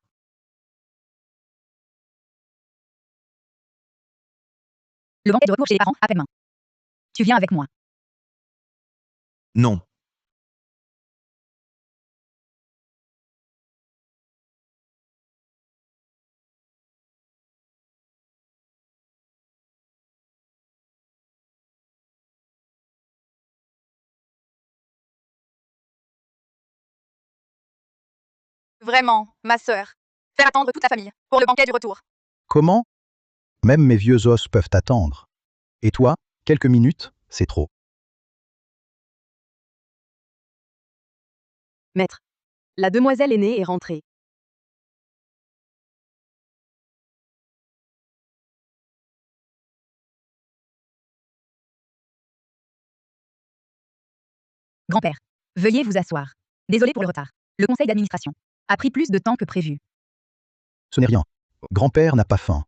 Le banquet de retour chez les parents, appelle-main. Tu viens avec moi. Non. Vraiment, ma sœur. Faire attendre toute ta famille pour le banquet du retour. Comment? Même mes vieux os peuvent attendre. Et toi, quelques minutes, c'est trop. Maître. La demoiselle aînée est rentrée. Grand-père. Veuillez vous asseoir. Désolé pour le retard. Le conseil d'administration a pris plus de temps que prévu. Ce n'est rien. Grand-père n'a pas faim.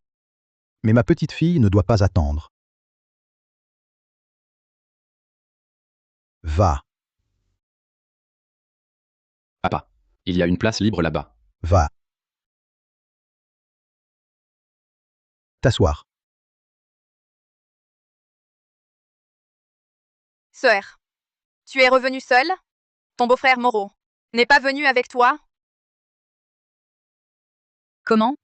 Mais ma petite fille ne doit pas attendre. Va, Papa. Il y a une place libre là-bas. va. T'asseoir. Sœur. Tu es revenue seule? Ton beau-frère Moreau n'est pas venu avec toi? Comment?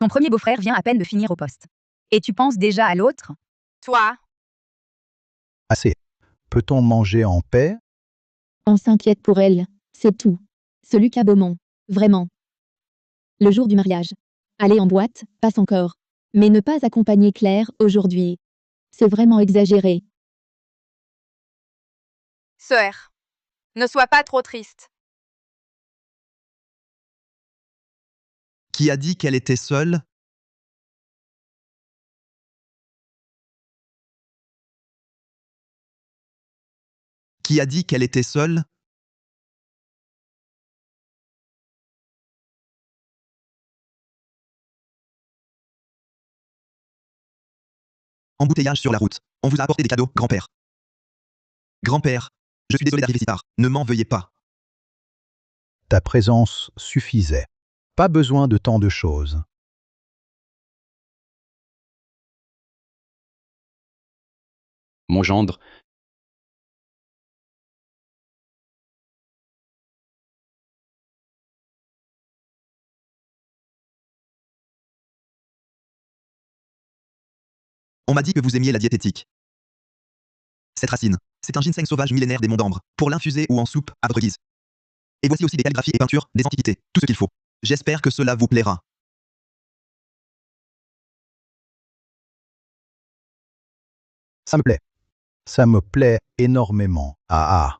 Ton premier beau-frère vient à peine de finir au poste. Et tu penses déjà à l'autre? Toi? Assez. Peut-on manger en paix? On s'inquiète pour elle, c'est tout. Ce Lucas Beaumont, vraiment. Le jour du mariage. Aller en boîte, passe encore. Mais ne pas accompagner Claire aujourd'hui. C'est vraiment exagéré. Sœur. Ne sois pas trop triste. Qui a dit qu'elle était seule? Qui a dit qu'elle était seule? Embouteillage sur la route. On vous a apporté des cadeaux, grand-père. Grand-père, je suis désolé d'arriver si tard. Ne m'en veuillez pas. Ta présence suffisait. Pas besoin de tant de choses. Mon gendre. On m'a dit que vous aimiez la diététique. Cette racine, c'est un ginseng sauvage millénaire des monts d'Ambre, pour l'infuser ou en soupe, à votre guise. Et voici aussi des calligraphies et peintures, des antiquités, tout ce qu'il faut. J'espère que cela vous plaira. Ça me plaît. Ça me plaît énormément. Ah ah.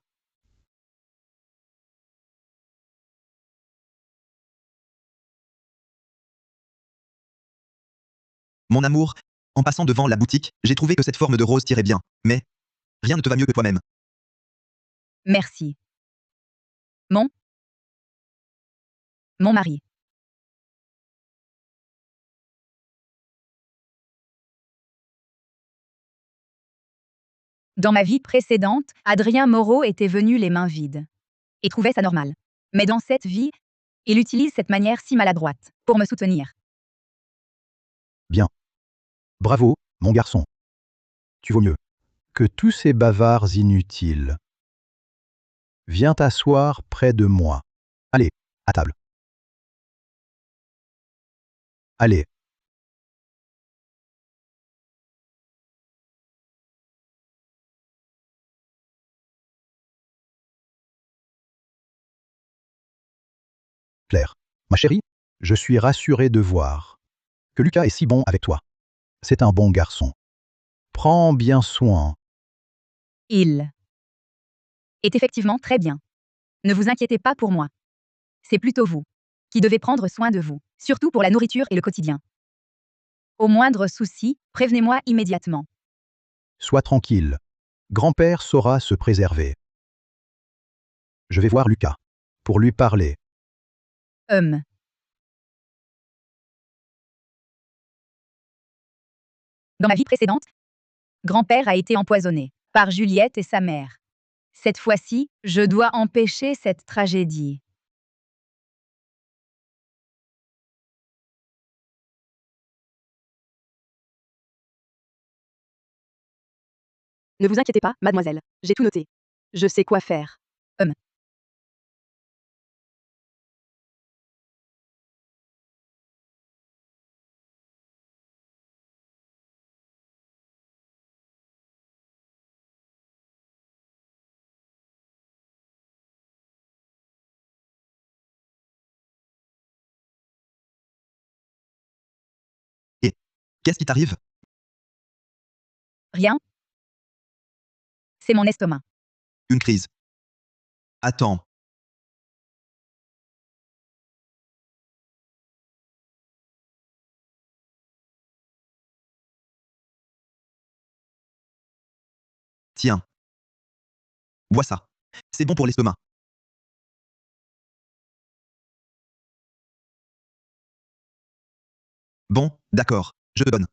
Mon amour, en passant devant la boutique, j'ai trouvé que cette forme de rose tirait bien. Mais rien ne te va mieux que toi-même. Merci. Mon mari. Dans ma vie précédente, Adrien Moreau était venu les mains vides. Et trouvait ça normal. Mais dans cette vie, il utilise cette manière si maladroite pour me soutenir. Bien. Bravo, mon garçon. Tu vaux mieux que tous ces bavards inutiles. Viens t'asseoir près de moi. Allez, à table. Allez. Claire, ma chérie, je suis rassuré de voir que Lucas est si bon avec toi. C'est un bon garçon. Prends bien soin. Il est effectivement très bien. Ne vous inquiétez pas pour moi. C'est plutôt vous qui devez prendre soin de vous, surtout pour la nourriture et le quotidien. Au moindre souci, prévenez-moi immédiatement. Sois tranquille. Grand-père saura se préserver. Je vais voir Lucas pour lui parler. Dans ma vie précédente, grand-père a été empoisonné par Juliette et sa mère. Cette fois-ci, je dois empêcher cette tragédie. Ne vous inquiétez pas, mademoiselle. J'ai tout noté. Je sais quoi faire. Et qu'est-ce qui t'arrive? Rien. C'est mon estomac. Une crise. Attends. Tiens. Bois ça. C'est bon pour l'estomac. Bon, d'accord, je te donne.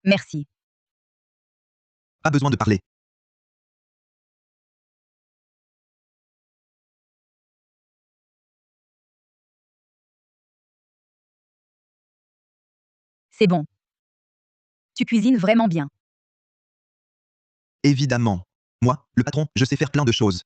Merci. Pas besoin de parler. C'est bon. Tu cuisines vraiment bien. Évidemment. Moi, le patron, je sais faire plein de choses.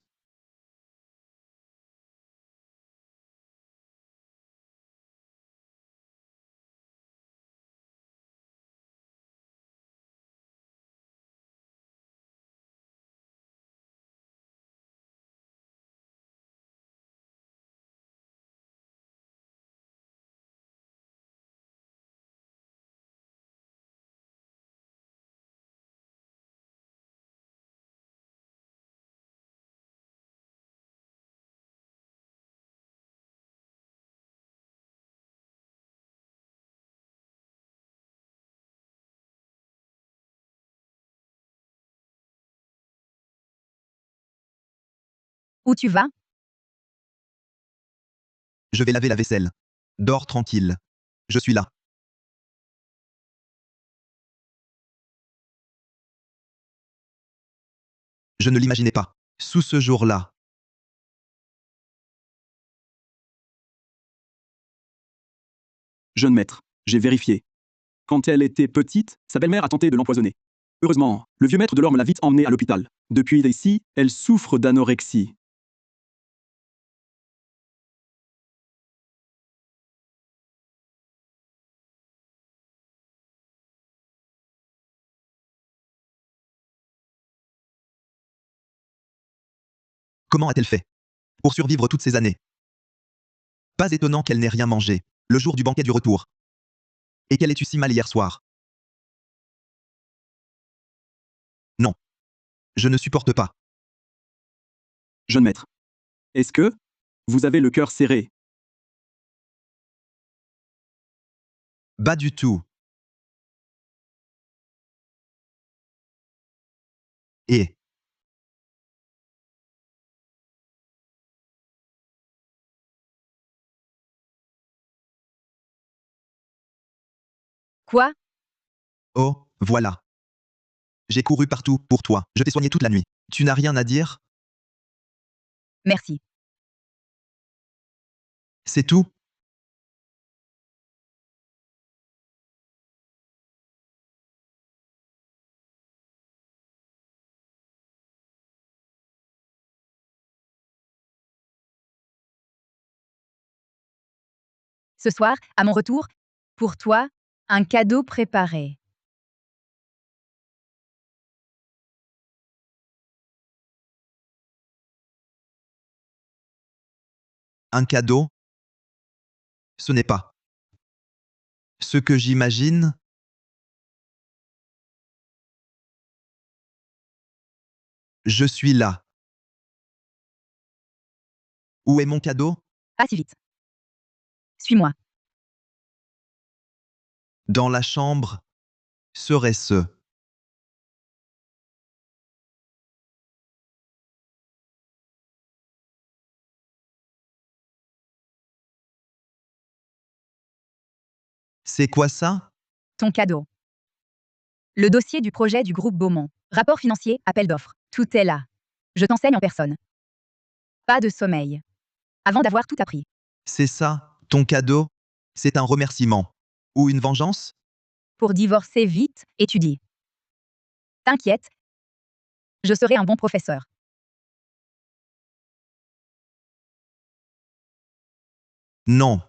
Où tu vas? Je vais laver la vaisselle. Dors tranquille. Je suis là. Je ne l'imaginais pas. Sous ce jour-là. Jeune maître, j'ai vérifié. Quand elle était petite, sa belle-mère a tenté de l'empoisonner. Heureusement, le vieux maître de l'orme l'a vite emmenée à l'hôpital. Depuis ici, elle souffre d'anorexie. Comment a-t-elle fait pour survivre toutes ces années? Pas étonnant qu'elle n'ait rien mangé, le jour du banquet du retour. Et qu'elle ait eu si mal hier soir. Non. Je ne supporte pas. Jeune maître. Est-ce que vous avez le cœur serré? Pas du tout. Et Quoi? oh, voilà. J'ai couru partout pour toi. Je t'ai soigné toute la nuit. Tu n'as rien à dire? Merci. C'est tout? Ce soir, à mon retour, pour toi, un cadeau préparé. Un cadeau? Ce n'est pas ce que j'imagine. Je suis là. Où est mon cadeau? Pas si vite. Suis-moi. Dans la chambre. Serait-ce? C'est quoi ça? Ton cadeau. Le dossier du projet du groupe Beaumont. Rapport financier, appel d'offres. Tout est là. Je t'enseigne en personne. Pas de sommeil. Avant d'avoir tout appris. C'est ça, ton cadeau? C'est un remerciement. Ou une vengeance? Pour divorcer vite, étudie. T'inquiète. Je serai un bon professeur. Non.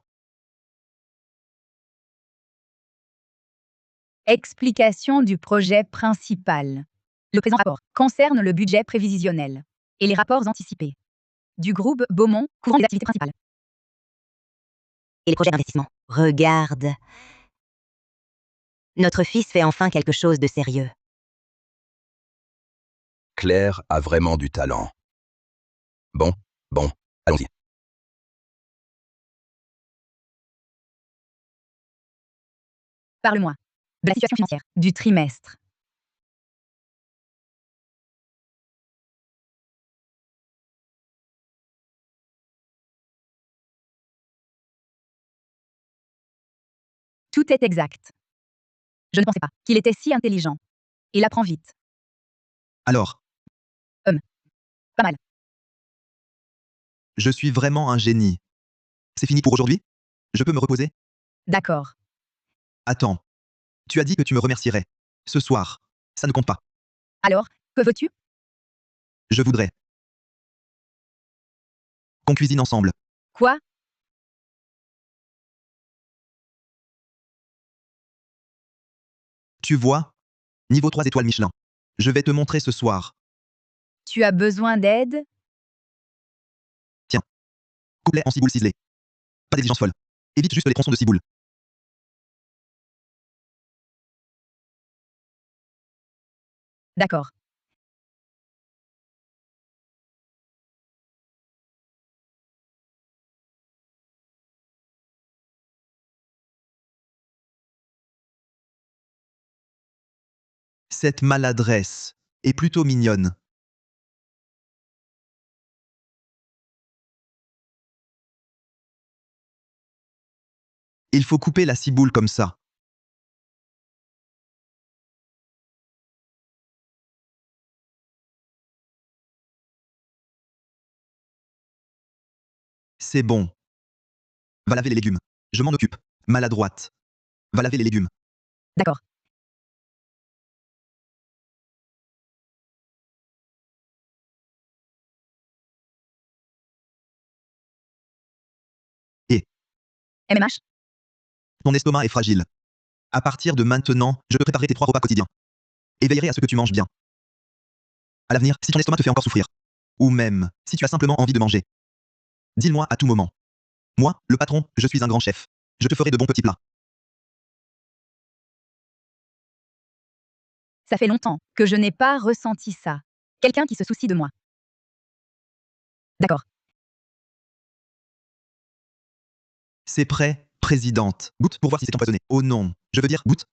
Explication du projet principal. Le présent rapport concerne le budget prévisionnel et les rapports anticipés du groupe Beaumont couvrant les activités principales. Et les projets d'investissement. Regarde. Notre fils fait enfin quelque chose de sérieux. Claire a vraiment du talent. Bon, allons-y. Parle-moi de la situation financière du trimestre. Tout est exact. Je ne pensais pas qu'il était si intelligent. Il apprend vite. Alors, Pas mal. je suis vraiment un génie. C'est fini pour aujourd'hui? Je peux me reposer? D'accord. Attends. Tu as dit que tu me remercierais. Ce soir. Ça ne compte pas. Alors, que veux-tu? Je voudrais qu'on cuisine ensemble. Quoi? Tu vois? Niveau 3 étoiles Michelin. Je vais te montrer ce soir. Tu as besoin d'aide? Couplet en ciboule ciselée. Pas d'exigence folle. Évite juste les tronçons de ciboule. D'accord. Cette maladresse est plutôt mignonne. Il faut couper la ciboule comme ça. C'est bon. Va laver les légumes. Je m'en occupe. Maladroite. Va laver les légumes. D'accord. MMH? Ton estomac est fragile. À partir de maintenant, je te préparerai tes 3 repas quotidiens. Et veillerai à ce que tu manges bien. À l'avenir, si ton estomac te fait encore souffrir. Ou même, si tu as simplement envie de manger. Dis-le-moi à tout moment. Moi, le patron, je suis un grand chef. Je te ferai de bons petits plats. Ça fait longtemps que je n'ai pas ressenti ça. Quelqu'un qui se soucie de moi. D'accord. C'est prêt, présidente. Goûte pour voir si c'est empoisonné. Oh non. Je veux dire, goûte.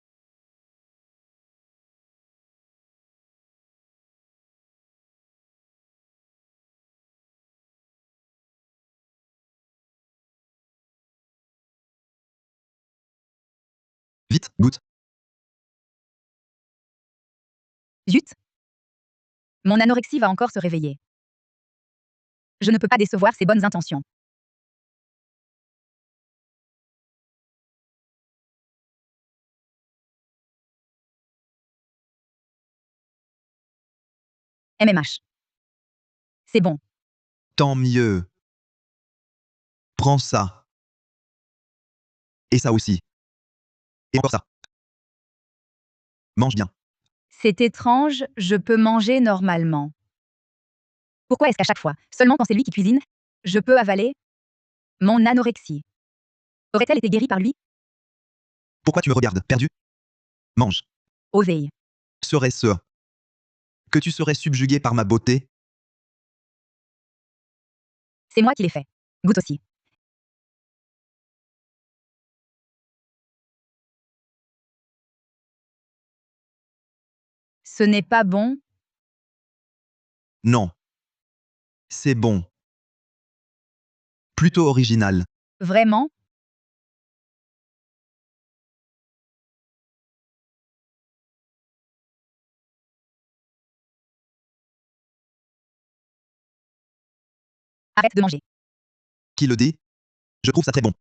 Vite, goûte. Zut. Mon anorexie va encore se réveiller. Je ne peux pas décevoir ses bonnes intentions. MMH. C'est bon. Tant mieux. Prends ça. Et ça aussi. Et encore ça. Mange bien. C'est étrange, je peux manger normalement. Pourquoi est-ce qu'à chaque fois, seulement quand c'est lui qui cuisine, je peux avaler mon anorexie? Aurait-elle été guérie par lui? Pourquoi tu me regardes, perdu? Mange. Oseille. Serait-ce que tu serais subjugué par ma beauté? C'est moi qui l'ai fait. Goûte aussi. Ce n'est pas bon. Non. C'est bon. Plutôt original. Vraiment? Arrête de manger. Qui le dit? Je trouve ça très bon.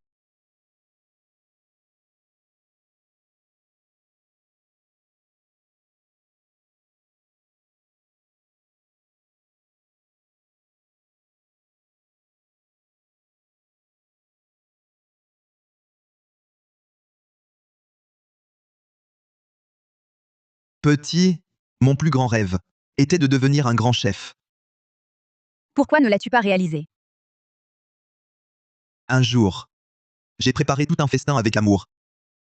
Petit, mon plus grand rêve était de devenir un grand chef. Pourquoi ne l'as-tu pas réalisé? Un jour, j'ai préparé tout un festin avec amour,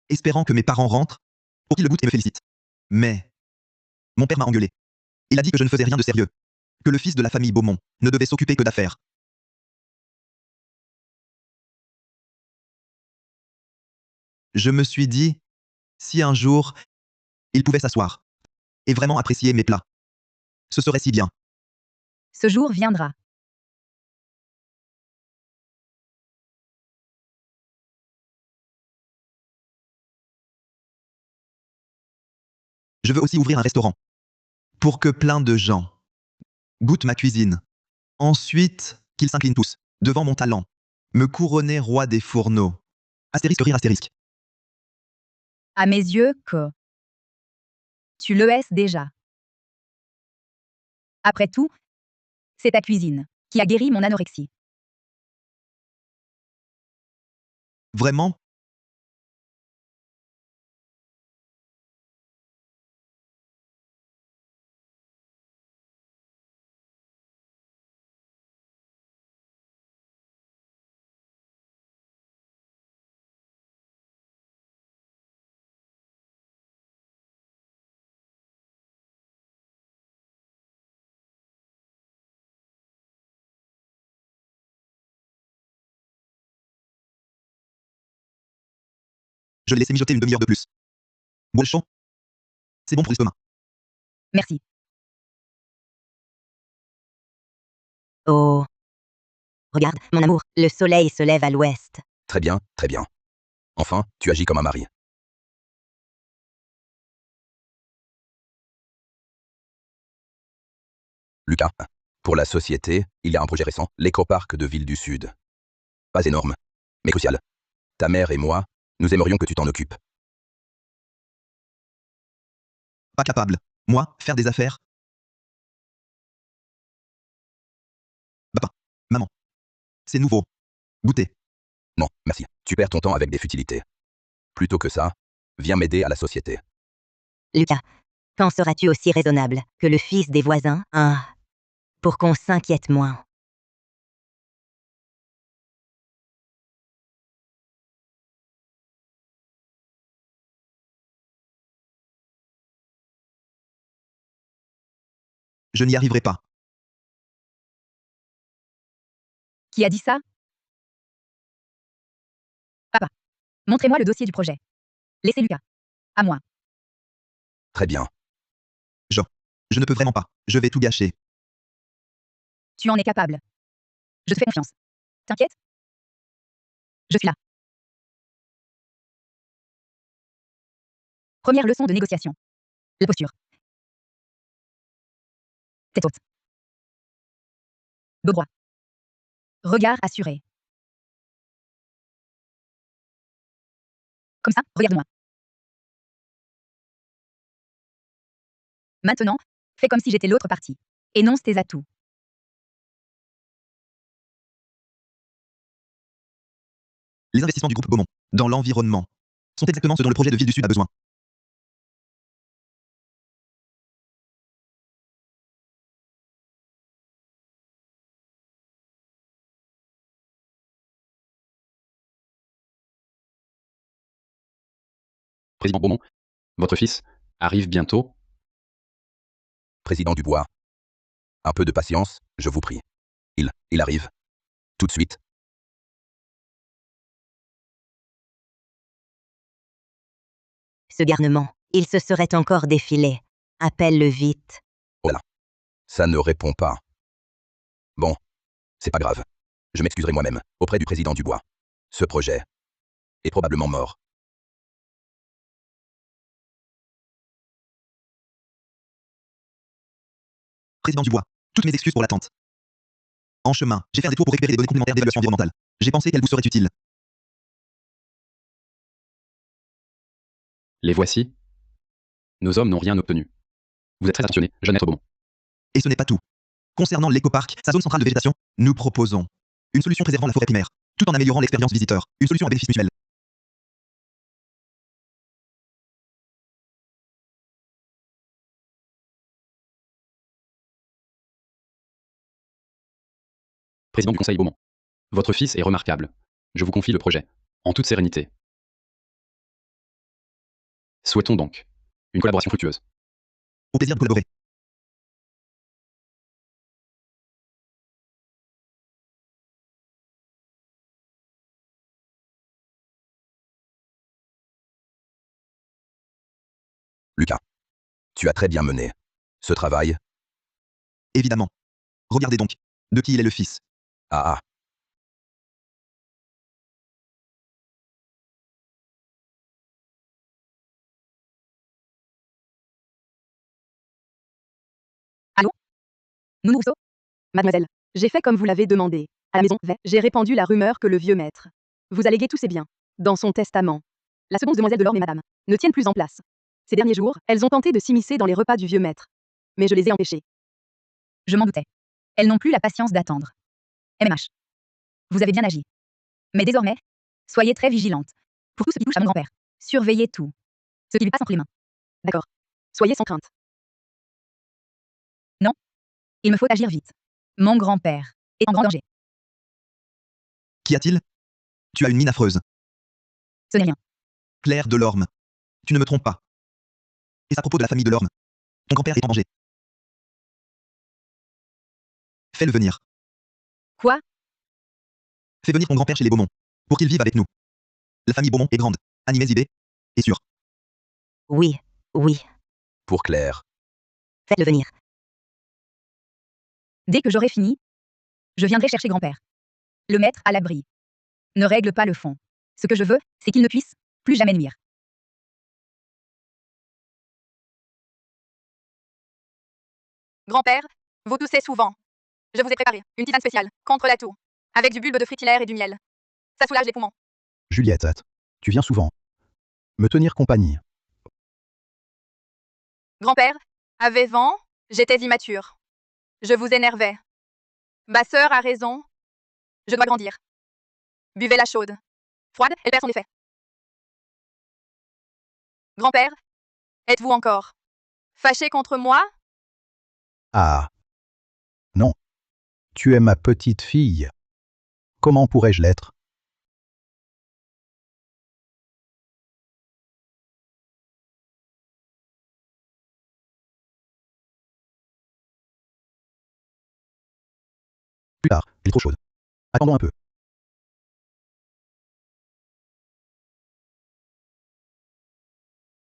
espérant que mes parents rentrent pour qu'ils le goûtent et me félicitent. Mais mon père m'a engueulé. Il a dit que je ne faisais rien de sérieux, que le fils de la famille Beaumont ne devait s'occuper que d'affaires. Je me suis dit, si un jour, il pouvait s'asseoir et vraiment apprécier mes plats, ce serait si bien. Ce jour viendra. Je veux aussi ouvrir un restaurant pour que plein de gens goûtent ma cuisine. Ensuite, qu'ils s'inclinent tous devant mon talent, me couronner roi des fourneaux. Astérisque rire astérisque. À mes yeux, que tu le es déjà. Après tout, c'est ta cuisine qui a guéri mon anorexie. Vraiment? Je l'ai laissé mijoter une demi-heure de plus. Bois le chaud? C'est bon pour l'estomac. Merci. Oh. Regarde, mon amour, le soleil se lève à l'ouest. Très bien, très bien. Enfin, tu agis comme un mari. Lucas, pour la société, il y a un projet récent, l'éco-parc de Ville du Sud. Pas énorme, mais crucial. Ta mère et moi, nous aimerions que tu t'en occupes. Pas capable. Moi, faire des affaires? Papa. Maman. C'est nouveau. Goûtez. Non, merci. Tu perds ton temps avec des futilités. Plutôt que ça, viens m'aider à la société. Lucas, quand seras-tu aussi raisonnable que le fils des voisins, hein? Pour qu'on s'inquiète moins. Je n'y arriverai pas. Qui a dit ça? Papa. Montrez-moi le dossier du projet. Laissez Lucas. À moi. Très bien. Je ne peux vraiment pas. Je vais tout gâcher. Tu en es capable. Je te fais confiance. T'inquiète? Je suis là. Première leçon de négociation. La posture. Tête haute. Dos droit. Regard assuré. Comme ça, regarde-moi. Maintenant, fais comme si j'étais l'autre partie. Énonce tes atouts. Les investissements du groupe Beaumont. dans l'environnement, sont exactement ce dont le projet de ville du Sud a besoin. Président Beaumont, votre fils arrive bientôt. Président Dubois. Un peu de patience, je vous prie. Il arrive. Tout de suite. Ce garnement, il se serait encore défilé. Appelle-le vite. Oh là. Ça ne répond pas. Bon. C'est pas grave. Je m'excuserai moi-même, auprès du président Dubois. Ce projet est probablement mort. Président Dubois, toutes mes excuses pour l'attente. En chemin, j'ai fait un détour pour récupérer des données complémentaires d'évaluation environnementale. J'ai pensé qu'elles vous seraient utiles. Les voici. Nos hommes n'ont rien obtenu. Vous êtes très attentionné, jeune être Beaumont. Et ce n'est pas tout. Concernant l'écoparc, sa zone centrale de végétation, nous proposons une solution préservant la forêt primaire, tout en améliorant l'expérience visiteur. Une solution à bénéfice mutuel. Président du Conseil Beaumont. Votre fils est remarquable. Je vous confie le projet. En toute sérénité. Souhaitons donc une collaboration fructueuse. Au plaisir de collaborer. Lucas. Tu as très bien mené ce travail. Évidemment. Regardez donc. De qui il est le fils. Ah ah. Allô? Nounou Rousseau? Mademoiselle, j'ai fait comme vous l'avez demandé. À la maison, j'ai répandu la rumeur que le vieux maître vous a légué tous ses biens. Dans son testament. La seconde demoiselle de l'Orne et madame ne tiennent plus en place. Ces derniers jours, elles ont tenté de s'immiscer dans les repas du vieux maître. Mais je les ai empêchées. Je m'en doutais. Elles n'ont plus la patience d'attendre. MMH. Vous avez bien agi. Mais désormais, soyez très vigilante. Pour tout ce qui touche à mon grand-père. Surveillez tout. Ce qui lui passe entre les mains. D'accord. Soyez sans crainte. Non. Il me faut agir vite. Mon grand-père est en grand danger. Qu'y a-t-il? Tu as une mine affreuse. Ce n'est rien. Claire Delorme. Tu ne me trompes pas. Et à propos de la famille Delorme. Ton grand-père est en danger. Fais-le venir. Quoi? Fais venir ton grand-père chez les Beaumont. Pour qu'il vive avec nous. La famille Beaumont est grande, animée idée, et sûre. Oui, oui. Pour Claire. Faites-le venir. Dès que j'aurai fini, je viendrai chercher grand-père. Le mettre à l'abri. Ne règle pas le fond. Ce que je veux, c'est qu'il ne puisse plus jamais nuire. Grand-père, vous toussez souvent. Je vous ai préparé une tisane spéciale contre la toux, avec du bulbe de fritillaire et du miel. Ça soulage les poumons. Juliette, tu viens souvent me tenir compagnie. Grand-père, avait vent, j'étais immature. Je vous énervais. Ma sœur a raison. Je dois grandir. Buvez la chaude. Froide, elle perd son effet. Grand-père, êtes-vous encore fâché contre moi? Ah. Non. Tu es ma petite fille. Comment pourrais-je l'être? Plus tard, elle est trop chaude. Attendons un peu.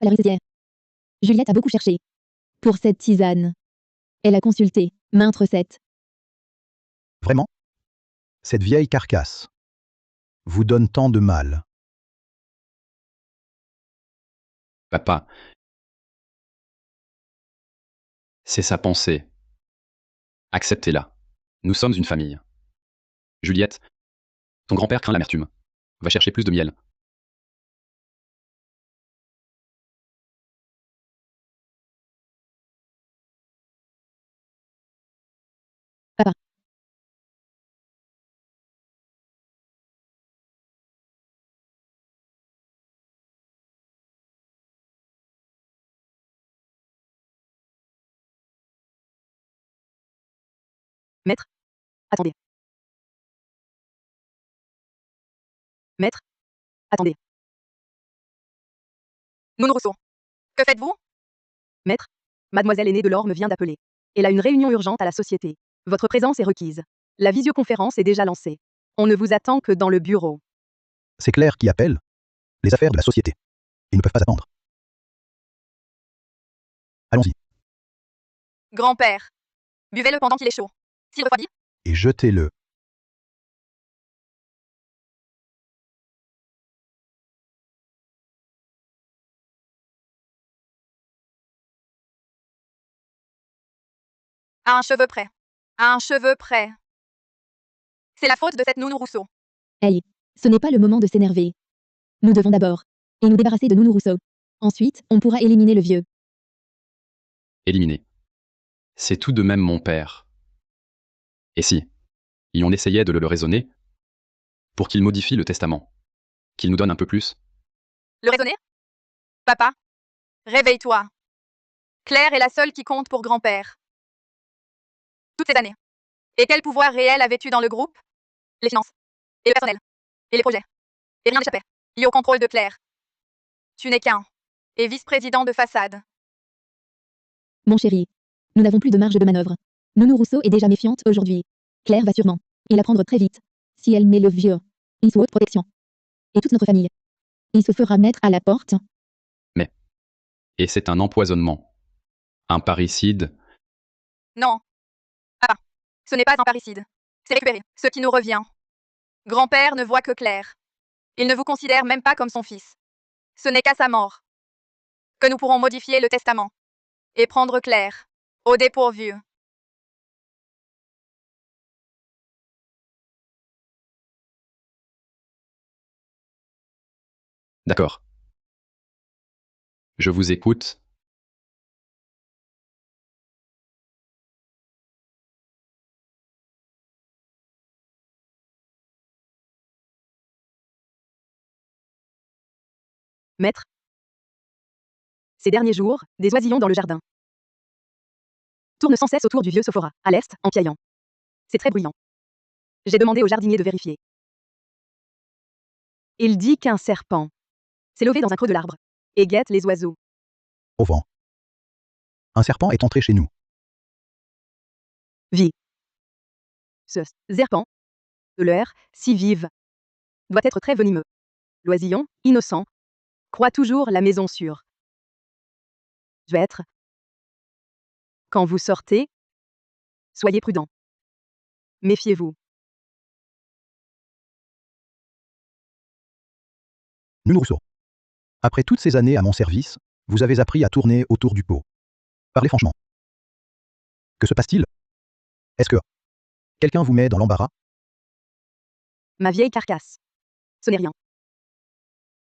À la rizière. Juliette a beaucoup cherché pour cette tisane. Elle a consulté maintes recettes. Vraiment? Cette vieille carcasse vous donne tant de mal. Papa. C'est sa pensée. Acceptez-la. Nous sommes une famille. Juliette, ton grand-père craint l'amertume. Va chercher plus de miel. Papa. Maître, attendez. Maître, attendez. Nounou Rousseau. Que faites-vous? Maître, mademoiselle aînée de l'Orme vient d'appeler. Elle a une réunion urgente à la société. Votre présence est requise. La visioconférence est déjà lancée. On ne vous attend que dans le bureau. C'est Claire qui appelle. Les affaires de la société. Ils ne peuvent pas attendre. Allons-y. Grand-père. Buvez-le pendant qu'il est chaud. S'il refroidit, Et jetez-le. à un cheveu près. À un cheveu près. C'est la faute de cette Nounou Rousseau. Hey, ce n'est pas le moment de s'énerver. Nous devons d'abord et nous débarrasser de Nounou Rousseau. Ensuite, on pourra éliminer le vieux. Éliminé. C'est tout de même mon père. Et si on essayait de le raisonner pour qu'il modifie le testament, qu'il nous donne un peu plus? Le raisonner? Papa, réveille-toi. Claire est la seule qui compte pour grand-père. Toutes ces années. Et quel pouvoir réel avais-tu dans le groupe? Les finances. Et le personnel. Et les projets. Et rien n'échappait. Lié au contrôle de Claire. Tu n'es qu'un. Et vice-président de façade. Mon chéri, nous n'avons plus de marge de manœuvre. Nounou Rousseau est déjà méfiante aujourd'hui. Claire va sûrement et l'apprendre très vite. Si elle met le vieux, il sous haute protection. Et toute notre famille. Il se fera mettre à la porte. Et c'est un empoisonnement. Un parricide. Non. Papa, ce n'est pas un parricide. C'est récupérer ce qui nous revient. Grand-père ne voit que Claire. Il ne vous considère même pas comme son fils. Ce n'est qu'à sa mort que nous pourrons modifier le testament et prendre Claire au dépourvu. D'accord. Je vous écoute. Maître. Ces derniers jours, des oisillons dans le jardin tournent sans cesse autour du vieux Sophora, à l'est, en piaillant. C'est très bruyant. J'ai demandé au jardinier de vérifier. Il dit qu'un serpent s'est levé dans un creux de l'arbre et guette les oiseaux. Au vent. Un serpent est entré chez nous. Vie. Ce serpent, de l'air, si vive, doit être très venimeux. L'oisillon, innocent, croit toujours la maison sûre. Je vais être. Quand vous sortez, soyez prudent. Méfiez-vous. Nounou Rousseau. Après toutes ces années à mon service, vous avez appris à tourner autour du pot. Parlez franchement. Que se passe-t-il? Est-ce que quelqu'un vous met dans l'embarras? Ma vieille carcasse. Ce n'est rien.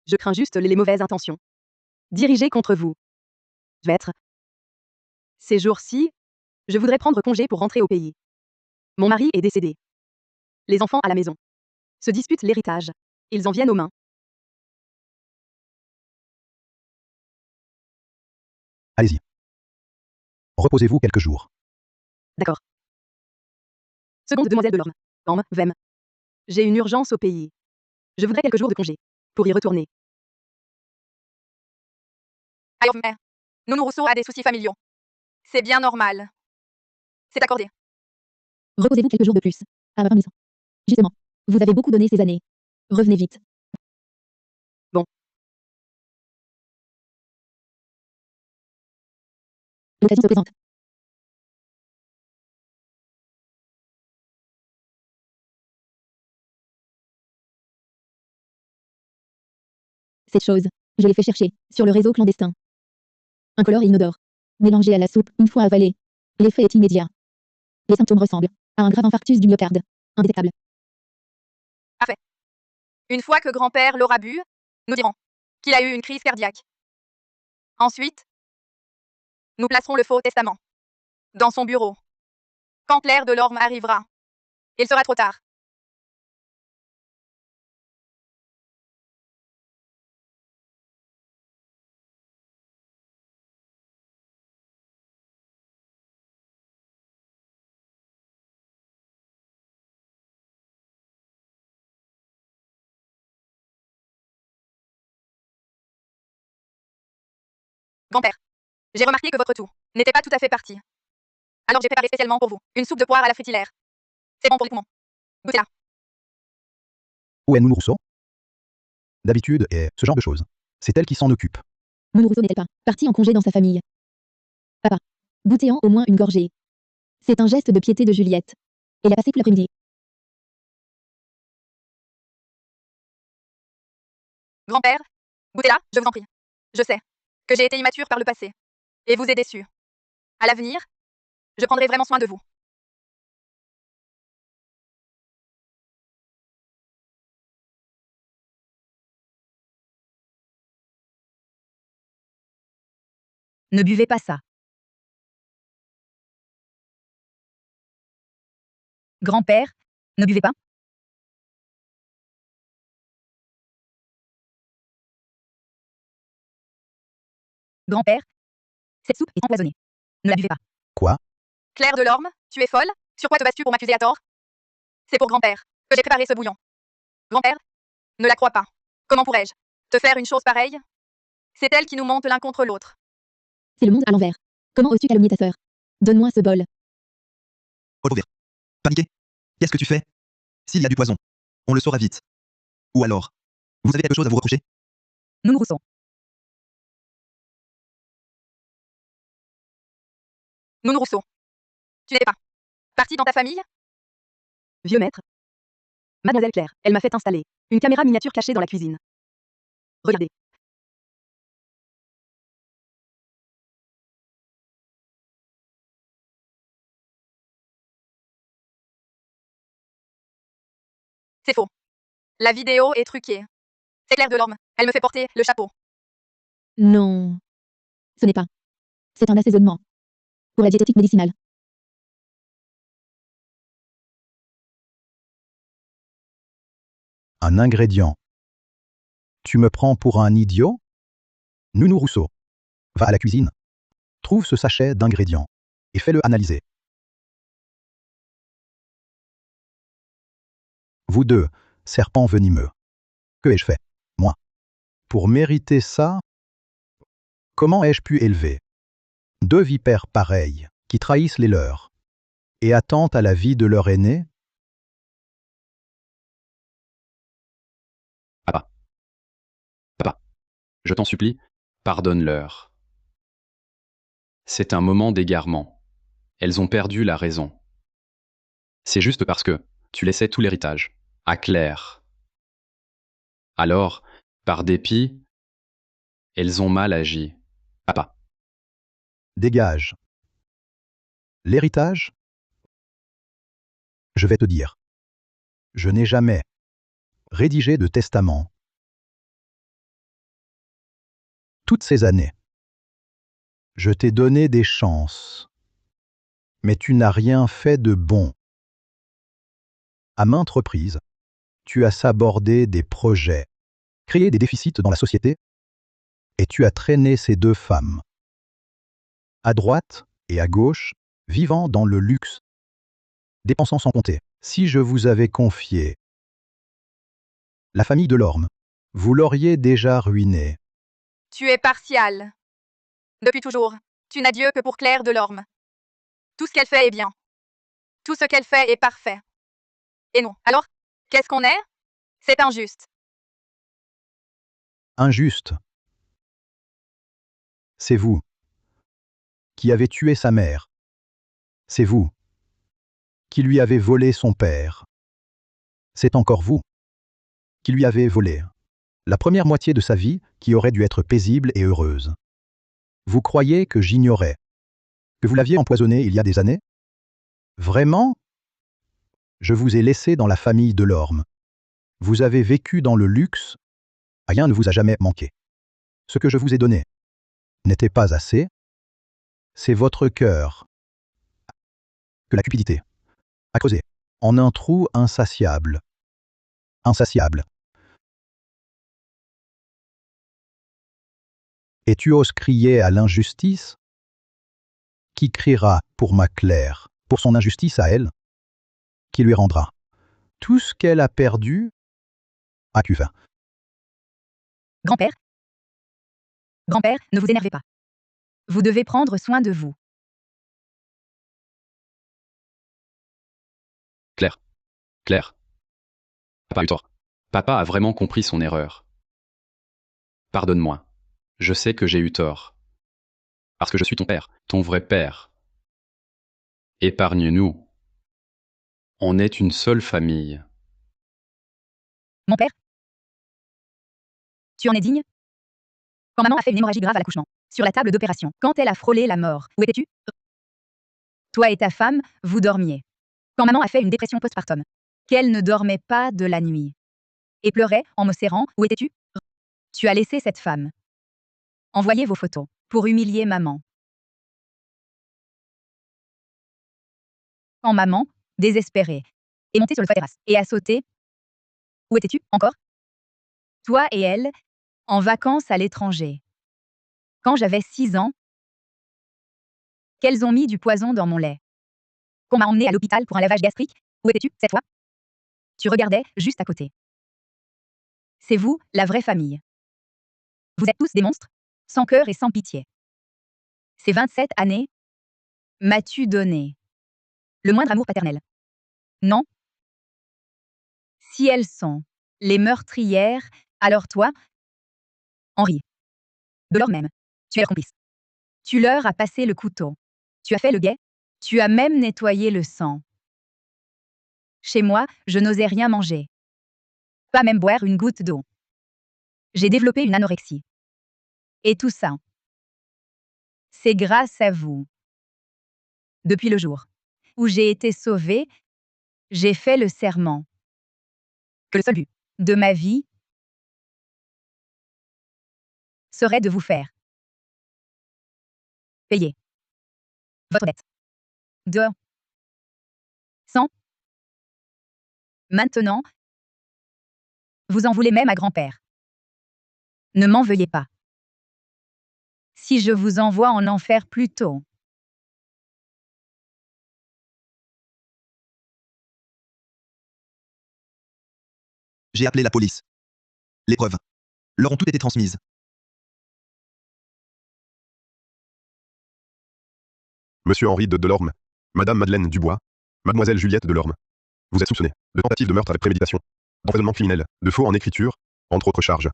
Je crains juste les mauvaises intentions dirigées contre vous. Je vais être. Ces jours-ci, je voudrais prendre congé pour rentrer au pays. Mon mari est décédé. Les enfants à la maison se disputent l'héritage. Ils en viennent aux mains. Allez-y. Reposez-vous quelques jours. D'accord. Seconde demoiselle de l'Orme. Orme, Vem. J'ai une urgence au pays. Je voudrais quelques jours de congé pour y retourner. Aïe, mais Nounou Rousseau a des soucis familiaux. C'est bien normal. C'est accordé. Reposez-vous quelques jours de plus. À ma permission. Justement, vous avez beaucoup donné ces années. Revenez vite. Bon. L'occasion se présente. Cette chose, je l'ai fait chercher sur le réseau clandestin. Incolore et inodore. Mélangé à la soupe une fois avalé. L'effet est immédiat. Les symptômes ressemblent à un grave infarctus du myocarde. Indétectable. Parfait. Une fois que grand-père l'aura bu, nous dirons qu'il a eu une crise cardiaque. Ensuite, nous placerons le faux testament dans son bureau. Quand Claire de l'Orme arrivera, il sera trop tard. Grand-père, j'ai remarqué que votre tout n'était pas tout à fait parti. Alors j'ai préparé spécialement pour vous une soupe de poire à la fritillaire. C'est bon pour les poumons. Goûtez-la. Où est Nounou Rousseau? D'habitude, et ce genre de choses. C'est elle qui s'en occupe. Nounou Rousseau n'est-elle pas partie en congé dans sa famille? Papa, goûtez-en au moins une gorgée. C'est un geste de piété de Juliette. Elle a passé tout l'après-midi. Grand-père, goûtez-la, je vous en prie. Je sais que j'ai été immature par le passé et vous ai déçu. À l'avenir, je prendrai vraiment soin de vous. Ne buvez pas ça. Grand-père, ne buvez pas. Grand-père, cette soupe est empoisonnée. Ne la buvez pas. Quoi? Claire Delorme, tu es folle? Sur quoi te bases-tu pour m'accuser à tort? C'est pour grand-père que j'ai préparé ce bouillon. Grand-père, ne la crois pas. Comment pourrais-je te faire une chose pareille? C'est elle qui nous monte l'un contre l'autre. C'est le monde à l'envers. Comment oses-tu calomnier ta sœur? Donne-moi ce bol. Oliver. Paniqué? Qu'est-ce que tu fais? S'il y a du poison, on le saura vite. Ou alors, vous avez quelque chose à vous reprocher? Nounou Rousseau. Nounou Rousseau, tu n'étais pas partie dans ta famille? Vieux maître. Mademoiselle Claire, elle m'a fait installer une caméra miniature cachée dans la cuisine. Regardez. C'est faux. La vidéo est truquée. C'est Claire Delorme. Elle me fait porter le chapeau. Non. Ce n'est pas. C'est un assaisonnement. Pour la diététique médicinale. Un ingrédient. Tu me prends pour un idiot? Nounou Rousseau. Va à la cuisine. Trouve ce sachet d'ingrédients et fais-le analyser. Vous deux, serpents venimeux. Que ai-je fait, moi? Pour mériter ça, comment ai-je pu élever deux vipères pareilles qui trahissent les leurs et attentent à la vie de leur aîné? Papa. Papa. Je t'en supplie, pardonne-leur. C'est un moment d'égarement. Elles ont perdu la raison. C'est juste parce que tu laissais tout l'héritage à Claire. Alors, par dépit, elles ont mal agi. Papa. Dégage. L'héritage? Je vais te dire. Je n'ai jamais rédigé de testament. Toutes ces années, je t'ai donné des chances, mais tu n'as rien fait de bon. À maintes reprises, tu as sabordé des projets, créé des déficits dans la société, et tu as traîné ces deux femmes, à droite et à gauche, vivant dans le luxe, dépensant sans compter. Si je vous avais confié la famille Delorme, vous l'auriez déjà ruinée. Tu es partial. Depuis toujours, tu n'as Dieu que pour Claire Delorme. Tout ce qu'elle fait est bien. Tout ce qu'elle fait est parfait. Et nous, alors, qu'est-ce qu'on est? C'est injuste. Injuste. C'est vous qui avez tué sa mère. C'est vous qui lui avez volé son père. C'est encore vous qui lui avez volé la première moitié de sa vie qui aurait dû être paisible et heureuse. Vous croyez que j'ignorais que vous l'aviez empoisonné il y a des années? Vraiment? Je vous ai laissé dans la famille Delorme. Vous avez vécu dans le luxe. Rien ne vous a jamais manqué. Ce que je vous ai donné n'était pas assez. C'est votre cœur que la cupidité a creusé en un trou insatiable. Insatiable. Et tu oses crier à l'injustice? Qui criera pour ma Claire, pour son injustice à elle? Qui lui rendra tout ce qu'elle a perdu? À Cuvin. Grand-père? Grand-père, ne vous énervez pas. Vous devez prendre soin de vous. Claire. Claire. Papa a eu tort. Papa a vraiment compris son erreur. Pardonne-moi. Je sais que j'ai eu tort. Parce que je suis ton père, ton vrai père. Épargne-nous. On est une seule famille. Mon père? Tu en es digne? Quand maman a fait une hémorragie grave à l'accouchement, sur la table d'opération, quand elle a frôlé la mort, où étais-tu? Toi et ta femme, vous dormiez. Quand maman a fait une dépression postpartum, qu'elle ne dormait pas de la nuit, et pleurait en me serrant, où étais-tu? Tu as laissé cette femme. Envoyez vos photos, pour humilier maman. Quand maman, désespérée, est montée sur le toit terrasse, et a sauté. Où étais-tu, encore? Toi et elle, en vacances à l'étranger. Quand j'avais 6 ans, qu'elles ont mis du poison dans mon lait. Qu'on m'a emmené à l'hôpital pour un lavage gastrique. Où étais-tu, cette fois? Tu regardais, juste à côté. C'est vous, la vraie famille. Vous êtes tous des monstres, sans cœur et sans pitié. Ces 27 années, m'as-tu donné le moindre amour paternel? Non? Si elles sont les meurtrières, alors toi, Henri, de leur même, tu es leur complice. Tu leur as passé le couteau. Tu as fait le guet. Tu as même nettoyé le sang. Chez moi, je n'osais rien manger. Pas même boire une goutte d'eau. J'ai développé une anorexie. Et tout ça, c'est grâce à vous. Depuis le jour où j'ai été sauvée, j'ai fait le serment que le seul but de ma vie serait de vous faire payer votre dette de sang. Maintenant, vous en voulez même à grand-père. Ne m'en veuillez pas. Si je vous envoie en enfer plus tôt. J'ai appelé la police. Les preuves leur ont toutes été transmises. Monsieur Henri de Delorme, Madame Madeleine Dubois, Mademoiselle Juliette Delorme. Vous êtes soupçonné de tentative de meurtre avec préméditation, d'empoisonnement criminel, de faux en écriture, entre autres charges.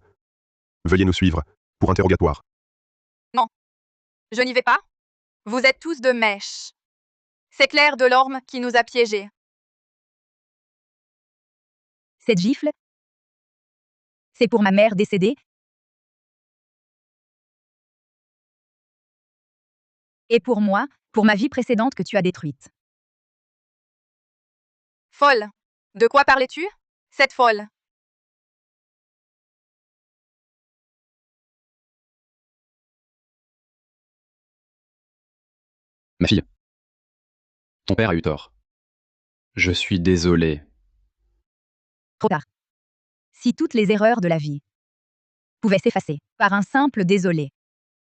Veuillez nous suivre pour interrogatoire. Non. Je n'y vais pas. Vous êtes tous de mèche. C'est Claire Delorme qui nous a piégés. Cette gifle, c'est pour ma mère décédée. Et pour moi, pour ma vie précédente que tu as détruite. Folle. De quoi parlais-tu? Cette folle. Ma fille. Ton père a eu tort. Je suis désolé. Trop tard. Si toutes les erreurs de la vie pouvaient s'effacer par un simple désolé,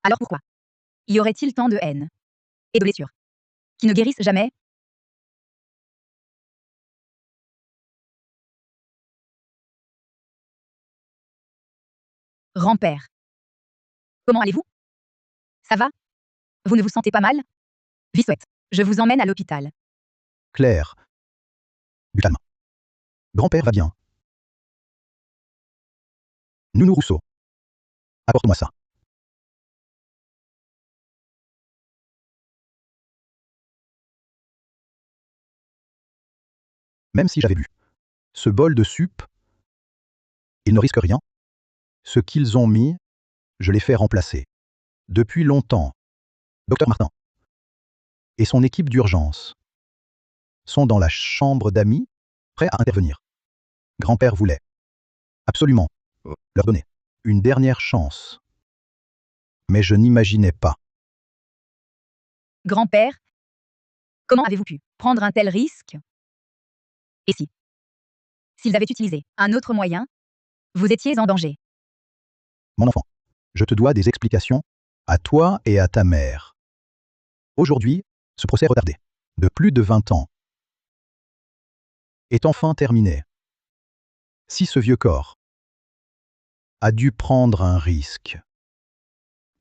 alors pourquoi y aurait-il tant de haine et de blessures qui ne guérissent jamais? Grand-père, comment allez-vous? Ça va? Vous ne vous sentez pas mal? Vie souhaite. Je vous emmène à l'hôpital. Claire. Du calme. Grand-père va bien. Nounou Rousseau. Apporte-moi ça. Même si j'avais bu ce bol de soupe, ils ne risquent rien. Ce qu'ils ont mis, je l'ai fait remplacer. Depuis longtemps. Docteur Martin et son équipe d'urgence sont dans la chambre d'amis, prêts à intervenir. Grand-père voulait absolument leur donner une dernière chance. Mais je n'imaginais pas. Grand-père, comment avez-vous pu prendre un tel risque? Et si s'ils avaient utilisé un autre moyen, vous étiez en danger. Mon enfant, je te dois des explications à toi et à ta mère. Aujourd'hui, ce procès retardé de plus de 20 ans est enfin terminé. Si ce vieux corps a dû prendre un risque,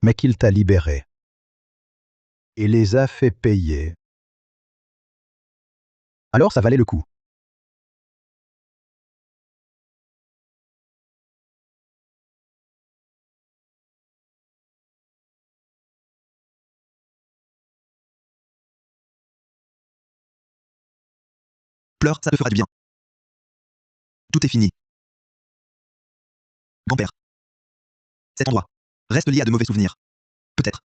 mais qu'il t'a libéré, et les a fait payer. Alors ça valait le coup. Pleure, ça te fera du bien. Tout est fini. Grand-père. Cet endroit reste lié à de mauvais souvenirs. Peut-être.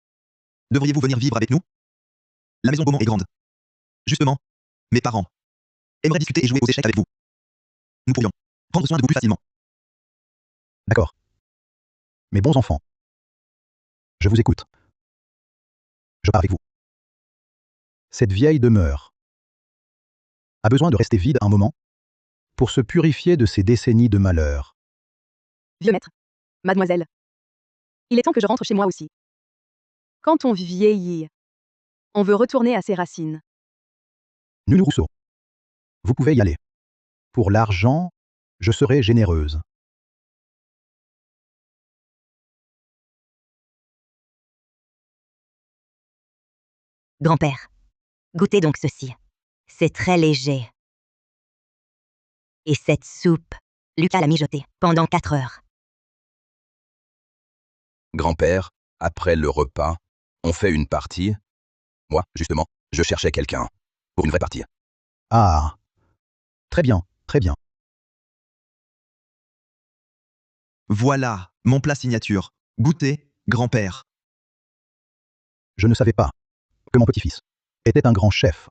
Devriez-vous venir vivre avec nous? La maison Beaumont est grande. Justement, mes parents aimeraient discuter et jouer aux échecs avec vous. Nous pourrions prendre soin de vous plus facilement. D'accord. Mes bons enfants. Je vous écoute. Je pars avec vous. Cette vieille demeure a besoin de rester vide un moment pour se purifier de ces décennies de malheur. Vieux maître. Mademoiselle. Il est temps que je rentre chez moi aussi. Quand on vieillit, on veut retourner à ses racines. Nunu Rousseau. Vous pouvez y aller. Pour l'argent, je serai généreuse. Grand-père, goûtez donc ceci. C'est très léger. Et cette soupe, Lucas l'a mijotée pendant 4 heures. Grand-père, après le repas, on fait une partie. Moi, justement, je cherchais quelqu'un. Pour une vraie partie. Ah. Très bien, très bien. Voilà, mon plat signature. Goûtez, grand-père. Je ne savais pas que mon petit-fils était un grand chef.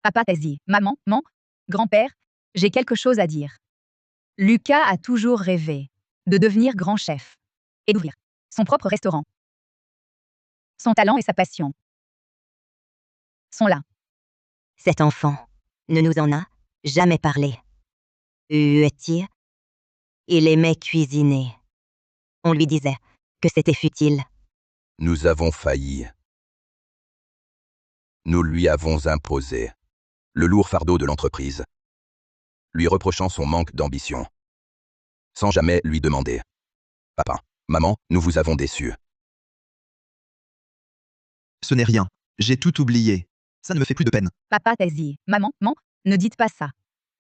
Papa t'a dit, maman, grand-père, j'ai quelque chose à dire. Lucas a toujours rêvé de devenir grand chef et d'ouvrir son propre restaurant. Son talent et sa passion sont là. Cet enfant ne nous en a jamais parlé. Il aimait cuisiner. On lui disait que c'était futile. Nous avons failli. Nous lui avons imposé le lourd fardeau de l'entreprise, lui reprochant son manque d'ambition, sans jamais lui demander. Papa, maman, nous vous avons déçus. Ce n'est rien. J'ai tout oublié. Ça ne me fait plus de peine. Papa t'a dit, maman, ne dites pas ça.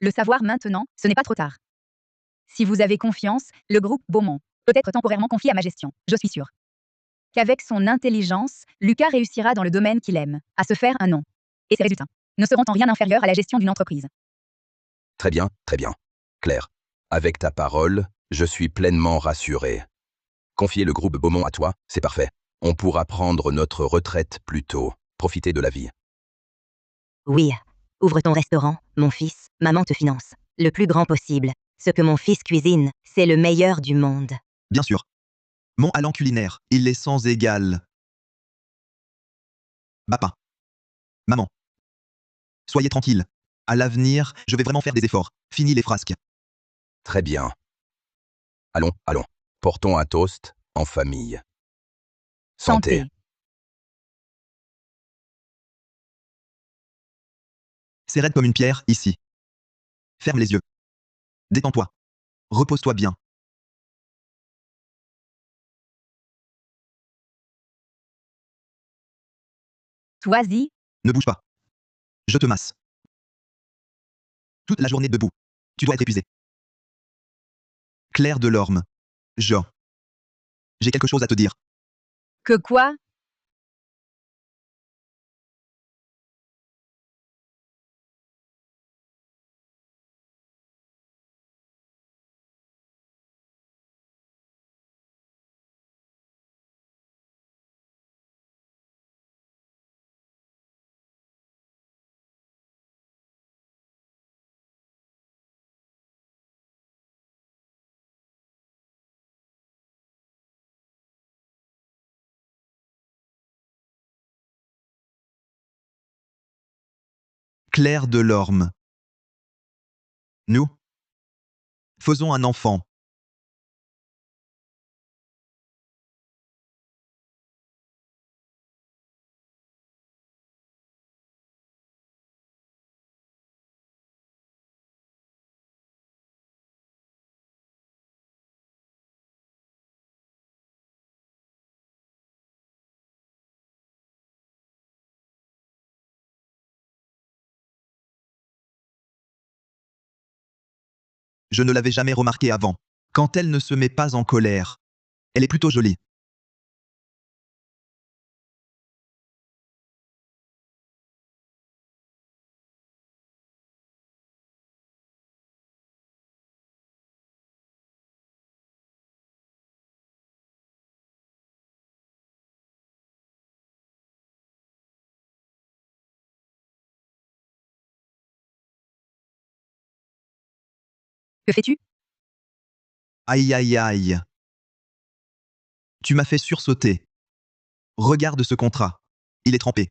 Le savoir maintenant, ce n'est pas trop tard. Si vous avez confiance, le groupe Beaumont peut être temporairement confié à ma gestion, je suis sûre. Qu'avec son intelligence, Lucas réussira dans le domaine qu'il aime, à se faire un nom. Et ses résultats ne seront en rien inférieurs à la gestion d'une entreprise. Très bien, très bien. Claire, avec ta parole, je suis pleinement rassuré. Confier le groupe Beaumont à toi, c'est parfait. On pourra prendre notre retraite plus tôt, profiter de la vie. Oui, ouvre ton restaurant, mon fils, maman te finance. Le plus grand possible. Ce que mon fils cuisine, c'est le meilleur du monde. Bien sûr. Mon allant culinaire, il est sans égal. Papa. Maman. Soyez tranquille. À l'avenir, je vais vraiment faire des efforts. Fini les frasques. Très bien. Allons, allons. Portons un toast, en famille. Santé. C'est raide comme une pierre, ici. Ferme les yeux. Détends-toi. Repose-toi bien. Toi-y, Ne bouge pas. Je te masse. Toute la journée debout. Tu dois être épuisé. Claire Delorme. Jean. J'ai quelque chose à te dire. que quoi? Claire Delorme. Nous faisons un enfant. Je ne l'avais jamais remarqué avant. Quand elle ne se met pas en colère, elle est plutôt jolie. Que fais-tu? Aïe aïe aïe. Tu m'as fait sursauter. Regarde ce contrat. Il est trempé.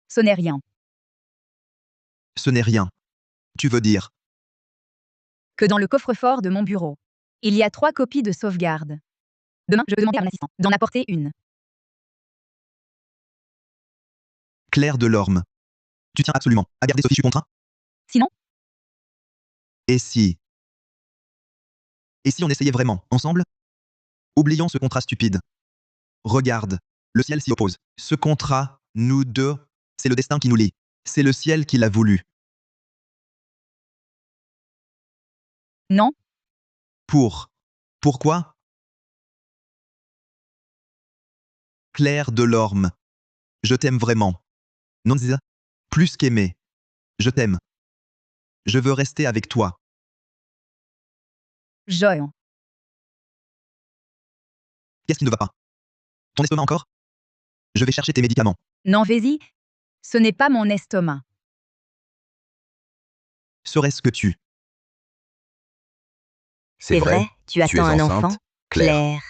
Ce n'est rien. Ce n'est rien. Tu veux dire? Que dans le coffre-fort de mon bureau, il y a 3 copies de sauvegarde. Demain, je vais demander à mon assistant d'en apporter une. Claire Delorme. Tu tiens absolument à garder ce fichu contrat? Sinon? Et si? Et si on essayait vraiment, ensemble? Oublions ce contrat stupide. Regarde, le ciel s'y oppose. Ce contrat, nous deux, c'est le destin qui nous lie. C'est le ciel qui l'a voulu. Non? Pourquoi? Claire Delorme. Je t'aime vraiment. Non, plus qu'aimer. Je t'aime. Je veux rester avec toi. Joël. Qu'est-ce qui ne va pas? Ton estomac encore? Je vais chercher tes médicaments. Non, vas-y. Ce n'est pas mon estomac. Serait-ce que tu? C'est vrai, tu es attends un enceinte, enfant? Claire. Claire.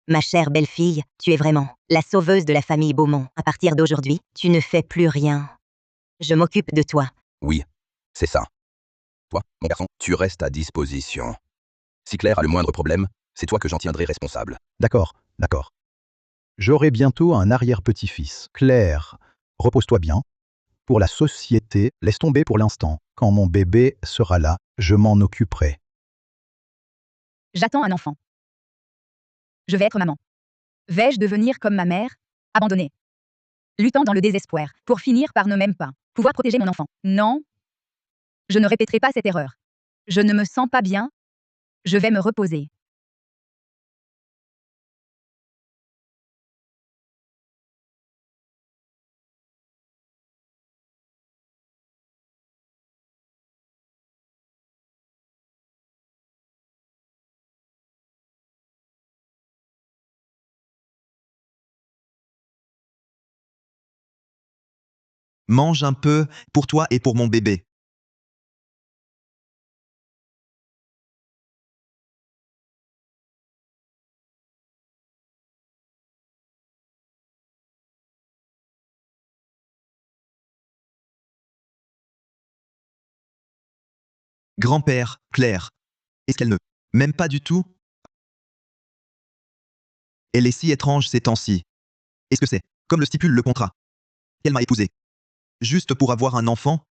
Ma chère belle-fille, tu es vraiment la sauveuse de la famille Beaumont. À partir d'aujourd'hui, tu ne fais plus rien. Je m'occupe de toi. Oui, c'est ça. Toi, mon garçon, tu restes à disposition. Si Claire a le moindre problème, c'est toi que j'en tiendrai responsable. D'accord, d'accord. J'aurai bientôt un arrière-petit-fils. Claire, repose-toi bien. Pour la société, laisse tomber pour l'instant. Quand mon bébé sera là, je m'en occuperai. J'attends un enfant. Je vais être maman. Vais-je devenir comme ma mère, abandonnée, luttant dans le désespoir, pour finir par ne même pas pouvoir protéger mon enfant? Non. Je ne répéterai pas cette erreur. Je ne me sens pas bien. Je vais me reposer. Mange un peu, pour toi et pour mon bébé. Grand-père, Claire. Est-ce qu'elle ne m'aime pas du tout? Elle est si étrange ces temps-ci. Est-ce que c'est, comme le stipule le contrat, qu'elle m'a épousé? Juste pour avoir un enfant?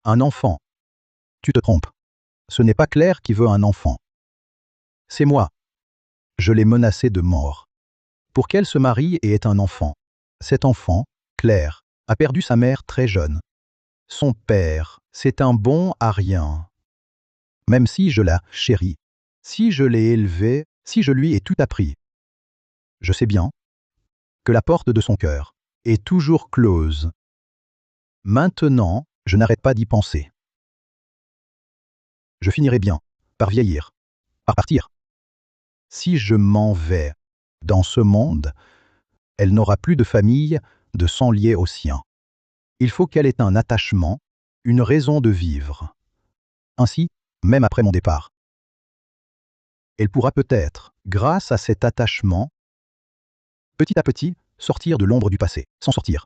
Un enfant. Tu te trompes. Ce n'est pas Claire qui veut un enfant. C'est moi. Je l'ai menacée de mort. Pour qu'elle se marie et ait un enfant. Cet enfant, Claire, a perdu sa mère très jeune. Son père, c'est un bon à rien. Même si je la chéris, si je l'ai élevée, si je lui ai tout appris. Je sais bien que la porte de son cœur est toujours close. Maintenant, je n'arrête pas d'y penser. Je finirai bien par vieillir, par partir. Si je m'en vais dans ce monde, elle n'aura plus de famille de sang lié au sien. Il faut qu'elle ait un attachement, une raison de vivre. Ainsi, même après mon départ, elle pourra peut-être, grâce à cet attachement, petit à petit, sortir de l'ombre du passé, s'en sortir.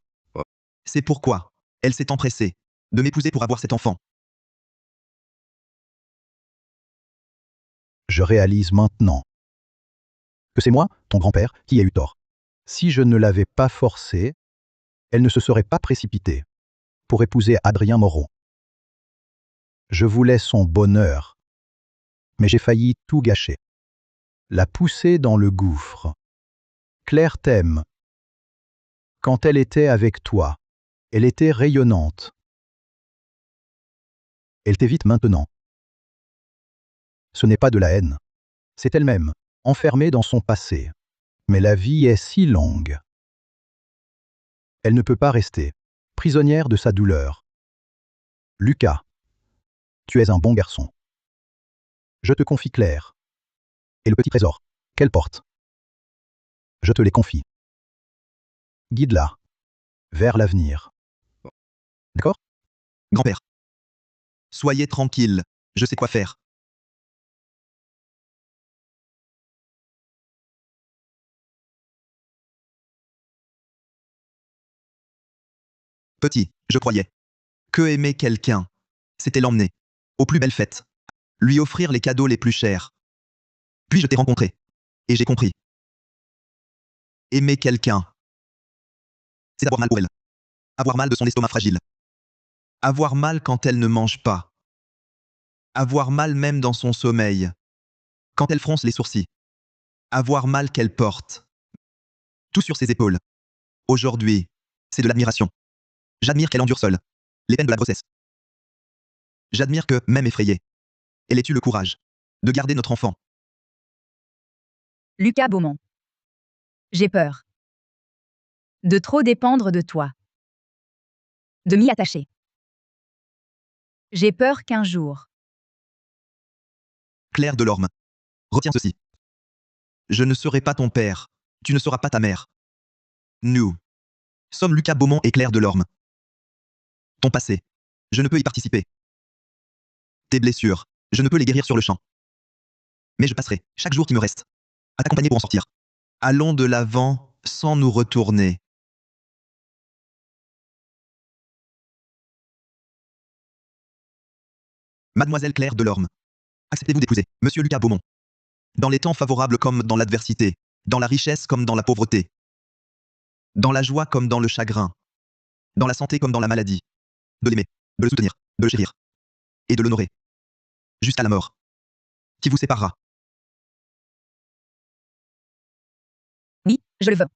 C'est pourquoi elle s'est empressée de m'épouser pour avoir cet enfant. Je réalise maintenant que c'est moi, ton grand-père, qui ai eu tort. Si je ne l'avais pas forcée, elle ne se serait pas précipitée pour épouser Adrien Moreau. Je voulais son bonheur, mais j'ai failli tout gâcher. la pousser dans le gouffre. Claire t'aime. Quand elle était avec toi, elle était rayonnante. Elle t'évite maintenant. Ce n'est pas de la haine. C'est elle-même, enfermée dans son passé. Mais la vie est si longue. Elle ne peut pas rester, prisonnière de sa douleur. Lucas, tu es un bon garçon. Je te confie Claire. Et le petit trésor qu'elle porte. Je te les confie. Guide-la vers l'avenir. D'accord? Grand-père. Soyez tranquille, je sais quoi faire. Petit, je croyais que aimer quelqu'un, c'était l'emmener aux plus belles fêtes, lui offrir les cadeaux les plus chers. Puis je t'ai rencontré, et j'ai compris. Aimer quelqu'un, c'est d'avoir mal pour elle. Avoir mal de son estomac fragile. Avoir mal quand elle ne mange pas. Avoir mal même dans son sommeil. Quand elle fronce les sourcils. Avoir mal qu'elle porte. Tout sur ses épaules. Aujourd'hui, c'est de l'admiration. J'admire qu'elle endure seule les peines de la grossesse. J'admire que, même effrayée, elle ait eu le courage de garder notre enfant. Lucas Beaumont. J'ai peur. De trop dépendre de toi. De m'y attacher. J'ai peur qu'un jour. Claire Delorme. Retiens ceci. Je ne serai pas ton père. Tu ne seras pas ta mère. Nous sommes Lucas Beaumont et Claire Delorme. Ton passé, je ne peux y participer. Tes blessures, je ne peux les guérir sur le champ. Mais je passerai, chaque jour qui me reste, à t'accompagner pour en sortir. Allons de l'avant sans nous retourner. Mademoiselle Claire Delorme. Acceptez-vous d'épouser Monsieur Lucas Beaumont. Dans les temps favorables comme dans l'adversité, dans la richesse comme dans la pauvreté, dans la joie comme dans le chagrin, dans la santé comme dans la maladie. De l'aimer, de le soutenir, de le chérir et de l'honorer. Jusqu'à la mort. Qui vous séparera. Oui, je le veux.